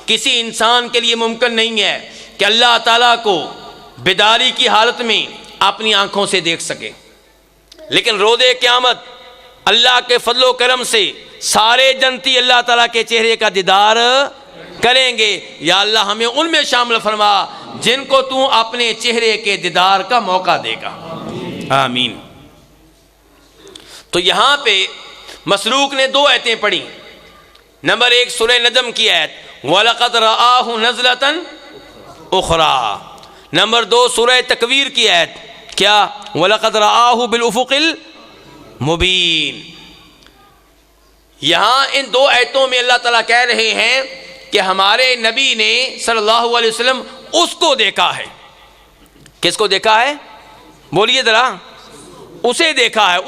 B: کسی انسان کے لیے ممکن نہیں ہے کہ اللہ تعالیٰ کو بیداری کی حالت میں اپنی آنکھوں سے دیکھ سکے، لیکن روز قیامت اللہ کے فضل و کرم سے سارے جنتی اللہ تعالیٰ کے چہرے کا دیدار کریں گے۔ یا اللہ ہمیں ان میں شامل فرما جن کو تو اپنے چہرے کے دیدار کا موقع دے گا، آمین۔ تو یہاں پہ مسروق نے 2 آیتیں پڑھی۔ نمبر 1 سورہ نجم کی آیت وَلَقَدْ رَآهُ نَزْلَةً أُخْرَى، نمبر 2 سورہ تکویر کی آیت کیا وَلَقَدْ رَآهُ بِالْأُفُقِ الْمُبِينِ۔ یہاں ان 2 آیتوں میں اللہ تعالیٰ کہہ رہے ہیں کہ ہمارے نبی نے صلی اللہ علیہ وسلم اس کو دیکھا ہے۔ کس کو دیکھا ہے؟ بولیے ذرا، اسے دیکھا ہے۔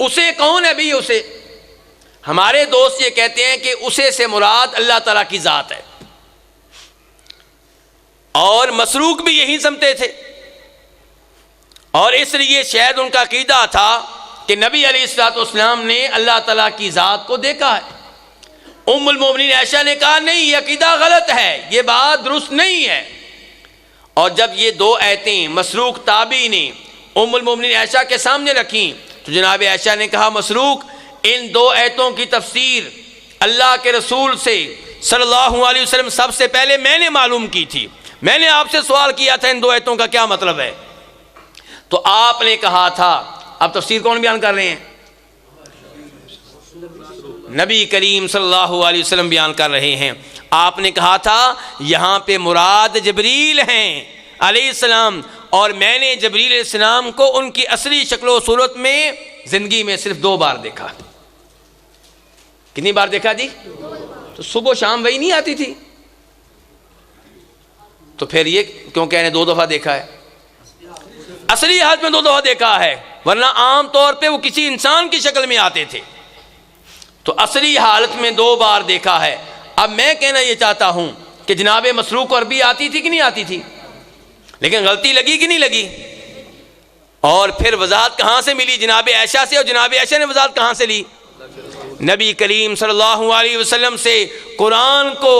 B: اسے کون ہے بھی؟ اسے ہمارے دوست یہ کہتے ہیں کہ اسے سے مراد اللہ تعالیٰ کی ذات ہے، اور مسروق بھی یہی سمجھتے تھے، اور اس لیے شاید ان کا عقیدہ تھا کہ نبی علیہ الصلوۃ والسلام نے اللہ تعالیٰ کی ذات کو دیکھا ہے۔ ام المومنین عائشہ نے کہا نہیں، یہ عقیدہ غلط ہے، یہ بات درست نہیں ہے۔ اور جب یہ 2 آیتیں مسروق تابعی نے ام المومنین عائشہ کے سامنے رکھیں تو جناب عائشہ نے کہا مسروق ان 2 آیتوں کی تفسیر اللہ کے رسول سے صلی اللہ علیہ وسلم سب سے پہلے میں نے معلوم کی تھی، میں نے آپ سے سوال کیا تھا ان 2 آیتوں کا کیا مطلب ہے، تو آپ نے کہا تھا۔ اب تفسیر کون بیان کر رہے ہیں؟ نبی کریم صلی اللہ علیہ وسلم بیان کر رہے ہیں۔ آپ نے کہا تھا یہاں پہ مراد جبریل ہیں علیہ السلام، اور میں نے جبریل علیہ السلام کو ان کی اصلی شکل و صورت میں زندگی میں صرف 2 بار دیکھا۔ کتنی بار دیکھا جی؟ تو صبح و شام وہی نہیں آتی تھی، تو پھر یہ کیوں کہہ رہے ہیں 2 دفعہ دیکھا ہے؟ اصلی حالت میں 2 دفعہ دیکھا ہے، ورنہ عام طور پہ وہ کسی انسان کی شکل میں آتے تھے، تو اصلی حالت میں 2 بار دیکھا ہے۔ اب میں کہنا یہ چاہتا ہوں کہ جناب مسروق کو عربی آتی تھی کہ نہیں آتی تھی، لیکن غلطی لگی کہ نہیں لگی؟ اور پھر وضاحت کہاں سے ملی؟ جناب عائشہ سے، اور جناب عائشہ نے وضاحت کہاں سے لی؟ نبی کریم صلی اللہ علیہ وسلم سے۔ قرآن کو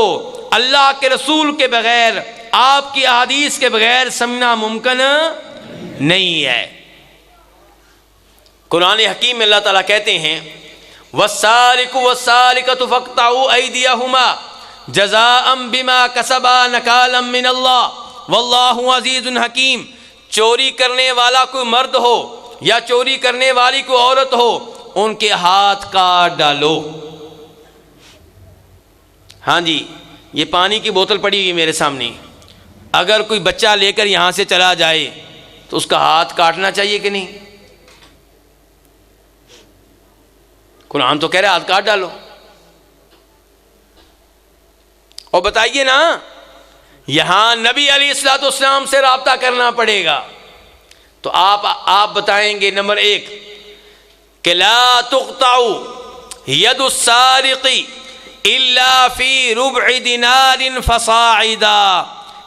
B: اللہ کے رسول کے بغیر، آپ کی احادیث کے بغیر سمجھنا ممکن نہیں ہے۔ قرآن حکیم میں اللہ تعالیٰ کہتے ہیں وَالسَّارِقُ وَالسَّارِقَةُ فَاقْطَعُوا أَيْدِيَهُمَا جَزَاءً بِمَا كَسَبَا نَكَالًا مِّنَ اللَّهِ وَاللَّهُ عَزِيزٌ حَكِيمٌ۔ چوری کرنے والا کوئی مرد ہو یا چوری کرنے والی کوئی عورت ہو، ان کے ہاتھ کاٹ ڈالو۔ ہاں جی، یہ پانی کی بوتل پڑی ہوئی میرے سامنے، اگر کوئی بچہ لے کر یہاں سے چلا جائے تو اس کا ہاتھ کاٹنا چاہیے کہ نہیں؟ قرآن تو کہہ رہا ہے ہاتھ کاٹ ڈالو۔ اور بتائیے نا، یہاں نبی علیہ الصلوۃ والسلام سے رابطہ کرنا پڑے گا، تو آپ بتائیں گے نمبر 1 کہ لا تقطع ید السارق الا فی ربع دینار فصاعدا،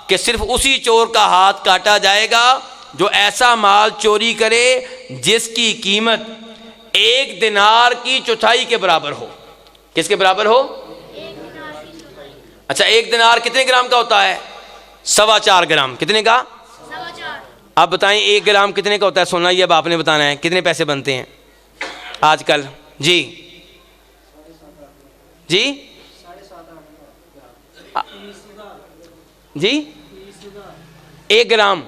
B: کہ صرف اسی چور کا ہاتھ کاٹا جائے گا جو ایسا مال چوری کرے جس کی قیمت 1 دینار کی چوتھائی کے برابر ہو۔ کس کے برابر ہو؟ اچھا، 1 دینار کتنے گرام کا ہوتا ہے؟ 4.25 گرام۔ کتنے کا؟ 4.25۔ اب بتائیں 1 گرام کتنے کا ہوتا ہے سونا؟ یہ اب آپ نے بتانا ہے، کتنے پیسے بنتے ہیں آج کل؟ جی جی جی 1 گرام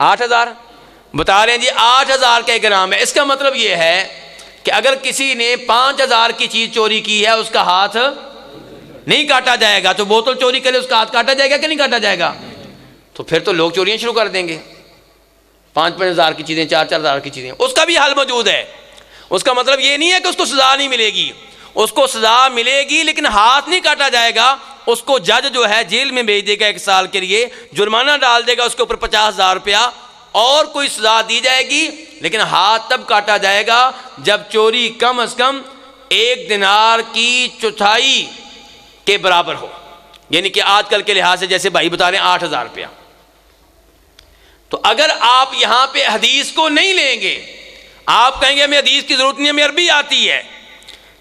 B: 8,000 بتا رہے ہیں جی، 8,000 کا 1 گرام ہے۔ اس کا مطلب یہ ہے کہ اگر کسی نے 5,000 کی چیز چوری کی ہے، اس کا ہاتھ نہیں کاٹا جائے گا، تو بوتل چوری کرے اس کا ہاتھ کاٹا جائے گا کہ نہیں کاٹا جائے گا؟ تو پھر تو لوگ چوریاں شروع کر دیں گے، 5,000 کی چیزیں، 4,000 کی چیزیں۔ اس کا بھی حل موجود ہے۔ اس کا مطلب یہ نہیں ہے کہ اس کو سزا نہیں ملے گی، اس کو سزا ملے گی لیکن ہاتھ نہیں کاٹا جائے گا۔ اس کو جج جو ہے جیل میں بھیج دے گا 1 سال کے لیے، جرمانہ ڈال دے گا اس کے اوپر 50,000 روپیہ، اور کوئی سزا دی جائے گی، لیکن ہاتھ تب کاٹا جائے گا جب چوری کم از کم 1 دینار کی چوتھائی کے برابر ہو، یعنی کہ آج کل کے لحاظ سے جیسے بھائی بتا رہے ہیں 8,000 روپیہ۔ تو اگر آپ یہاں پہ حدیث کو نہیں لیں گے، آپ کہیں گے ہمیں حدیث کی ضرورت نہیں، ہمیں عربی آتی ہے،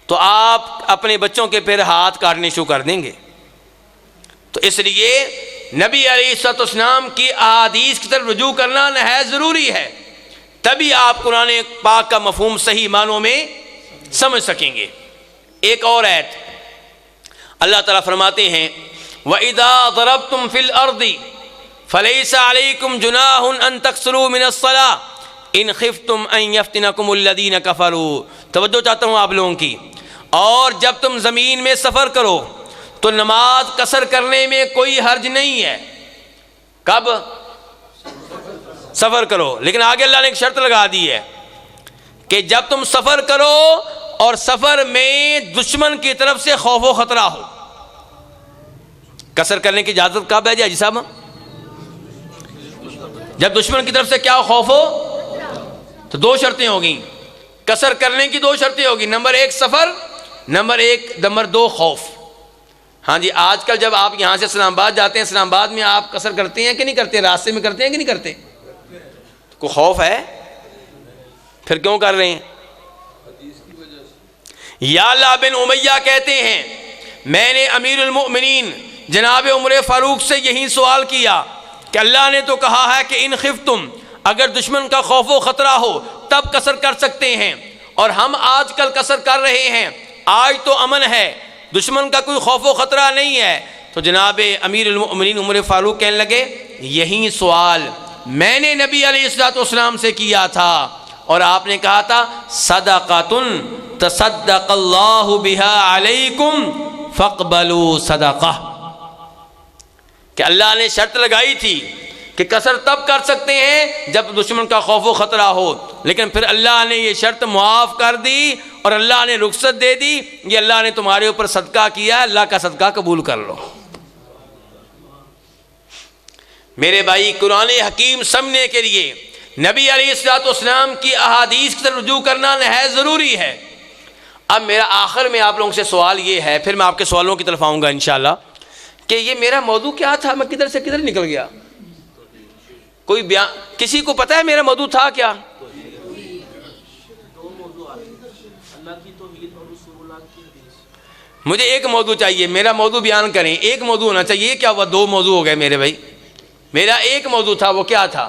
B: تو آپ اپنے بچوں کے پھر ہاتھ کاٹنے شروع کر دیں گے۔ تو اس لیے نبی علیہ الصلوۃ والسلام کی احادیث کی طرف رجوع کرنا نہایت ضروری ہے، تبھی آپ قرآن پاک کا مفہوم صحیح معنوں میں سمجھ سکیں گے۔ ایک اور آیت اللہ تعالیٰ فرماتے ہیں وَإِذَا ضَرَبْتُمْ فِي الْأَرْضِ فَلَيْسَ عَلَيْكُمْ جُنَاحٌ أَن تَقْصُرُوا مِنَ الصَّلَاةِ إِنْ خِفْتُمْ أَن يَفْتِنَكُمُ الَّذِينَ كَفَرُوا۔ توجہ چاہتا ہوں آپ لوگوں کی۔ اور جب تم زمین میں سفر کرو تو نماز قصر کرنے میں کوئی حرج نہیں ہے۔ کب؟ سفر کرو۔ لیکن آگے اللہ نے ایک شرط لگا دی ہے کہ جب تم سفر کرو اور سفر میں دشمن کی طرف سے خوف و خطرہ ہو۔ قصر کرنے کی اجازت کب ہے جی حاجی صاحب؟ جب دشمن کی طرف سے کیا خوف ہو؟ تو دو شرطیں ہوگی، قصر کرنے کی دو شرطیں ہوگی، نمبر ایک سفر، نمبر دو خوف۔ ہاں جی، آج کل جب آپ یہاں سے اسلام آباد جاتے ہیں، اسلام آباد میں آپ قصر کرتے ہیں کہ نہیں کرتے؟ راستے میں کرتے ہیں کہ نہیں کرتے؟ کوئی خوف ہے؟ پھر کیوں کر رہے ہیں؟ یعلا بن امیہ کہتے ہیں میں نے امیر المؤمنین جناب عمر فاروق سے یہی سوال کیا کہ اللہ نے تو کہا ہے کہ ان خفتم، اگر دشمن کا خوف و خطرہ ہو تب قصر کر سکتے ہیں، اور ہم آج کل قصر کر رہے ہیں، آج تو امن ہے، دشمن کا کوئی خوف و خطرہ نہیں ہے۔ تو جناب امیر المؤمنین عمر فاروق کہنے لگے یہی سوال میں نے نبی علیہ الصلوۃ والسلام سے کیا تھا، اور آپ نے کہا تھا صدقۃ تصدق اللہ بہا علیکم فاقبلوا صدقہ، کہ اللہ نے شرط لگائی تھی کہ قصر تب کر سکتے ہیں جب دشمن کا خوف و خطرہ ہو، لیکن پھر اللہ نے یہ شرط معاف کر دی اور اللہ نے رخصت دے دی، یہ اللہ نے تمہارے اوپر صدقہ کیا، اللہ کا صدقہ قبول کر لو۔ میرے بھائی، قرآن حکیم سمجھنے کے لیے نبی علیہ الصلوۃ والسلام کی احادیث کی طرف رجوع کرنا نہایت ضروری ہے۔ اب میرا آخر میں آپ لوگوں سے سوال یہ ہے، پھر میں آپ کے سوالوں کی طرف آؤں گا انشاءاللہ، کہ یہ میرا موضوع کیا تھا؟ میں کدھر سے کدھر نکل گیا؟ کوئی بیان کسی کو پتہ ہے میرا موضوع تھا کیا؟ مجھے ایک موضوع چاہیے، میرا موضوع بیان کریں، ایک موضوع ہونا چاہیے۔ کیا ہوا؟ دو موضوع ہو گئے میرے بھائی۔ میرا ایک موضوع تھا، وہ کیا تھا؟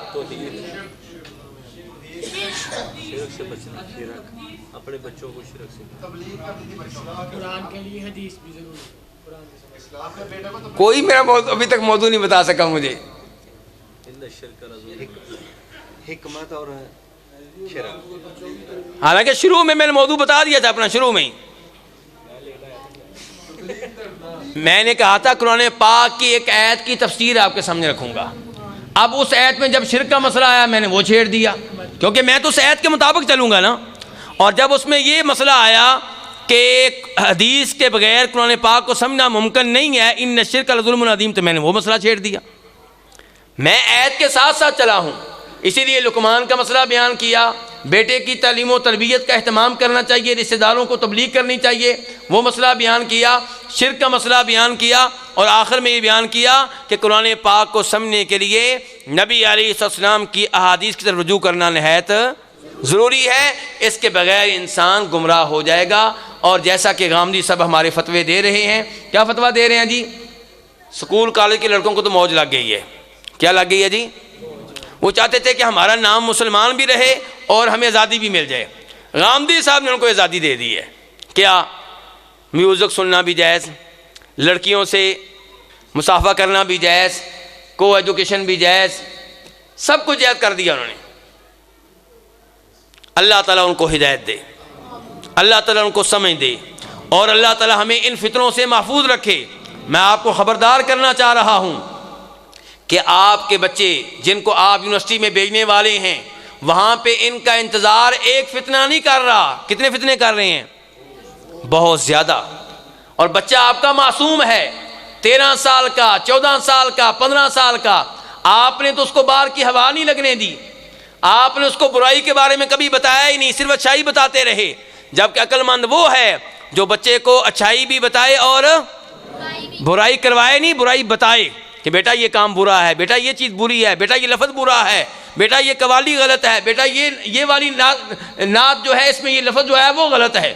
C: اپنے بچوں کو شرک سے قرآن کے لیے حدیث بھی ضروری۔
B: کوئی میرا موضوع ابھی تک موضوع نہیں بتا سکا مجھے۔
C: حکمت اور
B: حالانکہ شروع میں نے موضوع بتا دیا تھا اپنا، شروع میں ہی میں نے کہا تھا قرآن پاک کی ایک آیت کی تفسیر آپ کے سامنے رکھوں گا۔ اب اس آیت میں جب شرک کا مسئلہ آیا میں نے وہ چھیڑ دیا، کیونکہ میں تو اس آیت کے مطابق چلوں گا نا، اور جب اس میں یہ مسئلہ آیا کہ حدیث کے بغیر قرآن پاک کو سمجھنا ممکن نہیں ہے، ان الشرک لظلم عظیم، تو میں نے وہ مسئلہ چھیڑ دیا۔ میں آیت کے ساتھ ساتھ چلا ہوں، اسی لیے لقمان کا مسئلہ بیان کیا، بیٹے کی تعلیم و تربیت کا اہتمام کرنا چاہیے، رشتہ داروں کو تبلیغ کرنی چاہیے، وہ مسئلہ بیان کیا، شرک کا مسئلہ بیان کیا، اور آخر میں یہ بیان کیا کہ قرآن پاک کو سمجھنے کے لیے نبی علیہ السلام کی احادیث کی طرف رجوع کرنا نہایت ضروری ہے، اس کے بغیر انسان گمراہ ہو جائے گا۔ اور جیسا کہ غامدی صاحب ہمارے فتوے دے رہے ہیں، کیا فتویٰ دے رہے ہیں جی؟ سکول کالج کے لڑکوں کو تو موج لگ گئی ہے۔ کیا لگ گئی ہے جی؟ وہ چاہتے تھے کہ ہمارا نام مسلمان بھی رہے اور ہمیں آزادی بھی مل جائے۔ غامدی صاحب نے ان کو آزادی دے دی ہے۔ کیا؟ میوزک سننا بھی جائز، لڑکیوں سے مصافحہ کرنا بھی جائز، کو ایجوکیشن بھی جائز، سب کچھ جائز کر دیا انہوں نے۔ اللہ تعالیٰ ان کو ہدایت دے، اللہ تعالیٰ ان کو سمجھ دے، اور اللہ تعالیٰ ہمیں ان فتنوں سے محفوظ رکھے۔ میں آپ کو خبردار کرنا چاہ رہا ہوں کہ آپ کے بچے جن کو آپ یونیورسٹی میں بھیجنے والے ہیں، وہاں پہ ان کا انتظار ایک فتنہ نہیں کر رہا، کتنے فتنے کر رہے ہیں؟ بہت زیادہ۔ اور بچہ آپ کا معصوم ہے، 13 سال کا، 14 سال کا، 15 سال کا، آپ نے تو اس کو باہر کی ہوا نہیں لگنے دی، آپ نے اس کو برائی کے بارے میں کبھی بتایا ہی نہیں، صرف اچھائی بتاتے رہے، جبکہ عقل مند وہ ہے جو بچے کو اچھائی بھی بتائے اور برائی کروائے نہیں، برائی بتائے۔ کہ بیٹا یہ کام برا ہے، بیٹا یہ چیز بری ہے، بیٹا یہ لفظ برا ہے، بیٹا یہ قوالی غلط ہے، بیٹا یہ والی نعت جو ہے اس میں یہ لفظ جو ہے وہ غلط ہے،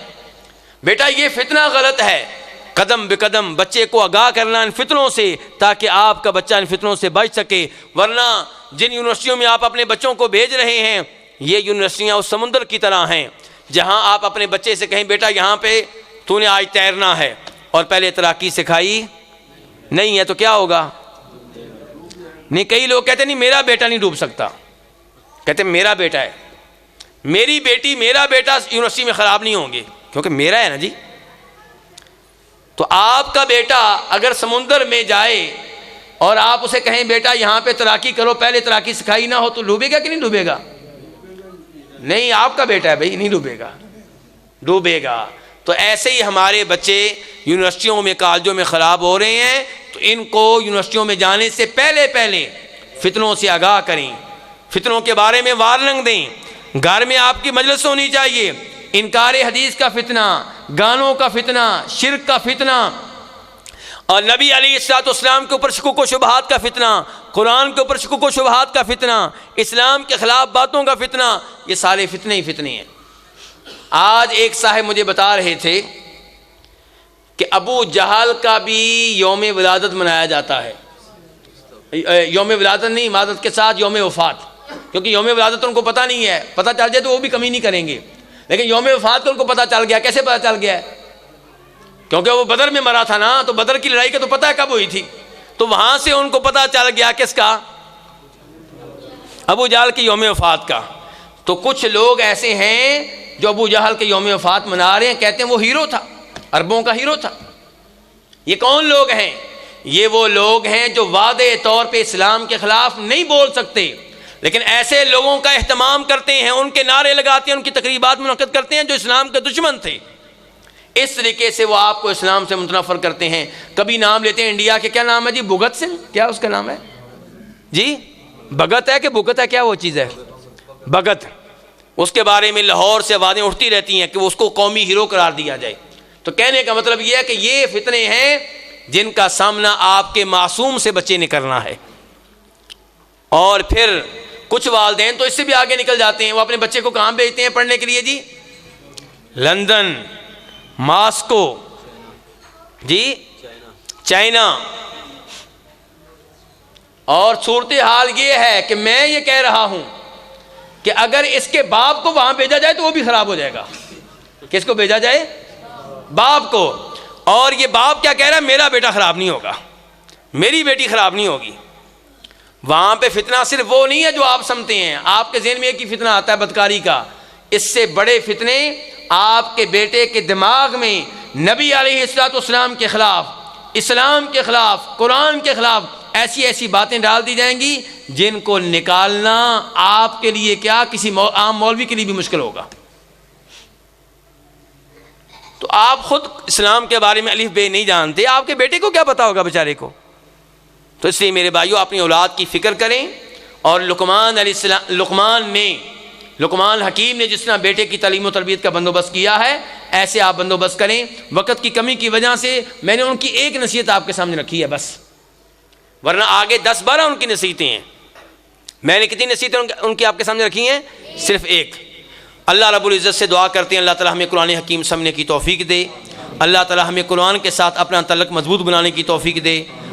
B: بیٹا یہ فتنہ غلط ہے۔ قدم بے قدم بچے کو آگاہ کرنا ان فتنوں سے، تاکہ آپ کا بچہ ان فتنوں سے بچ سکے۔ ورنہ جن یونیورسٹیوں میں آپ اپنے بچوں کو بھیج رہے ہیں، یہ یونیورسٹیاں اس سمندر کی طرح ہیں جہاں آپ اپنے بچے سے کہیں بیٹا یہاں پہ تو نے آج تیرنا ہے، اور پہلے تیراکی سکھائی نہیں ہے تو کیا ہوگا؟ نہیں، کئی لوگ کہتے ہیں نہیں میرا بیٹا نہیں ڈوب سکتا، کہتے ہیں میرا بیٹا ہے، میری بیٹی میرا بیٹا یونیورسٹی میں خراب نہیں ہوں گے کیونکہ میرا ہے نا جی۔ تو آپ کا بیٹا اگر سمندر میں جائے اور آپ اسے کہیں بیٹا یہاں پہ تیراکی کرو، پہلے تیراکی سکھائی نہ ہو تو ڈوبے گا کہ نہیں ڈوبے گا؟ نہیں، آپ کا بیٹا ہے بھائی، نہیں ڈوبے گا، ڈوبے گا۔ تو ایسے ہی ہمارے بچے یونیورسٹیوں میں کالجوں میں خراب ہو رہے ہیں، تو ان کو یونیورسٹیوں میں جانے سے پہلے فتنوں سے آگاہ کریں، فتنوں کے بارے میں وارننگ دیں۔ گھر میں آپ کی مجلس ہونی چاہیے، انکار حدیث کا فتنہ، گانوں کا فتنہ، شرک کا فتنہ، اور نبی علیہ السلام کے اوپر شکوک و شبہات کا فتنہ، قرآن کے اوپر شکوک و شبہات کا فتنہ، اسلام کے خلاف باتوں کا فتنہ، یہ سارے فتنے ہی فتنے ہیں۔ آج ایک صاحب مجھے بتا رہے تھے کہ ابو جہل کا بھی یوم ولادت منایا جاتا ہے، یوم ولادت نہیں، معذرت کے ساتھ یوم وفات، کیونکہ یوم ولادت ان کو پتہ نہیں ہے، پتہ چل جائے تو وہ بھی کمی نہیں کریں گے، لیکن یوم وفات کو ان کو پتہ چل گیا۔ کیسے پتہ چل گیا؟ کیونکہ وہ بدر میں مرا تھا نا، تو بدر کی لڑائی کا تو پتہ ہے کب ہوئی تھی، تو وہاں سے ان کو پتہ چل گیا کس کا؟ ابو جہل کے یوم وفات کا۔ تو کچھ لوگ ایسے ہیں جو ابو جہل کے یوم وفات منا رہے ہیں، کہتے ہیں وہ ہیرو تھا، عربوں کا ہیرو تھا۔ یہ کون لوگ ہیں؟ یہ وہ لوگ ہیں جو واضح طور پہ اسلام کے خلاف نہیں بول سکتے، لیکن ایسے لوگوں کا اہتمام کرتے ہیں، ان کے نعرے لگاتے ہیں، ان کی تقریبات منعقد کرتے ہیں جو اسلام کے دشمن تھے۔ اس طریقے سے وہ آپ کو اسلام سے متنفر کرتے ہیں۔ کبھی نام لیتے ہیں انڈیا کے، کیا نام ہے جی؟ بھگت سنگھ، کیا اس کا نام ہے جی؟ بھگت ہے کہ بھگت ہے؟ کیا وہ چیز ہے؟ بھگت۔ اس کے بارے میں لاہور سے آوازیں اٹھتی رہتی ہیں کہ اس کو قومی ہیرو قرار دیا جائے۔ تو کہنے کا مطلب یہ ہے کہ یہ فتنے ہیں جن کا سامنا آپ کے معصوم سے بچے نے کرنا ہے۔ اور پھر کچھ والدین تو اس سے بھی آگے نکل جاتے ہیں، وہ اپنے بچے کو کہاں بھیجتے ہیں پڑھنے کے لیے جی؟ لندن، ماسکو جی، چائنا۔ اور صورتحال یہ ہے کہ میں یہ کہہ رہا ہوں کہ اگر اس کے باپ کو وہاں بھیجا جائے تو وہ بھی خراب ہو جائے گا۔ کس کو بھیجا جائے؟ باپ کو۔ اور یہ باپ کیا کہہ رہا ہے؟ میرا بیٹا خراب نہیں ہوگا، میری بیٹی خراب نہیں ہوگی۔ وہاں پہ فتنہ صرف وہ نہیں ہے جو آپ سمجھتے ہیں، آپ کے ذہن میں ایک ہی فتنہ آتا ہے بدکاری کا، اس سے بڑے فتنے آپ کے بیٹے کے دماغ میں نبی علیہ السلام کے خلاف، اسلام کے خلاف، قرآن کے خلاف ایسی باتیں ڈال دی جائیں گی جن کو نکالنا آپ کے لیے کیا کسی عام مولوی کے لیے بھی مشکل ہوگا۔ تو آپ خود اسلام کے بارے میں الف بے نہیں جانتے، آپ کے بیٹے کو کیا پتا ہوگا بیچارے کو؟ تو اس لیے میرے بھائیوں اپنی اولاد کی فکر کریں، اور لقمان حکیم نے جس طرح بیٹے کی تعلیم و تربیت کا بندوبست کیا ہے، ایسے آپ بندوبست کریں۔ وقت کی کمی کی وجہ سے میں نے ان کی ایک نصیحت آپ کے سامنے رکھی ہے بس، ورنہ آگے 10-12 ان کی نصیحتیں ہیں۔ میں نے کتنی نصیحتیں ان کی آپ کے سامنے رکھی ہیں؟ صرف ایک۔ اللہ رب العزت سے دعا کرتے ہیں اللہ تعالیٰ ہمیں قرآن حکیم سمجھنے کی توفیق دے، اللہ تعالیٰ ہمیں قرآن کے ساتھ اپنا تعلق مضبوط بنانے کی توفیق دے،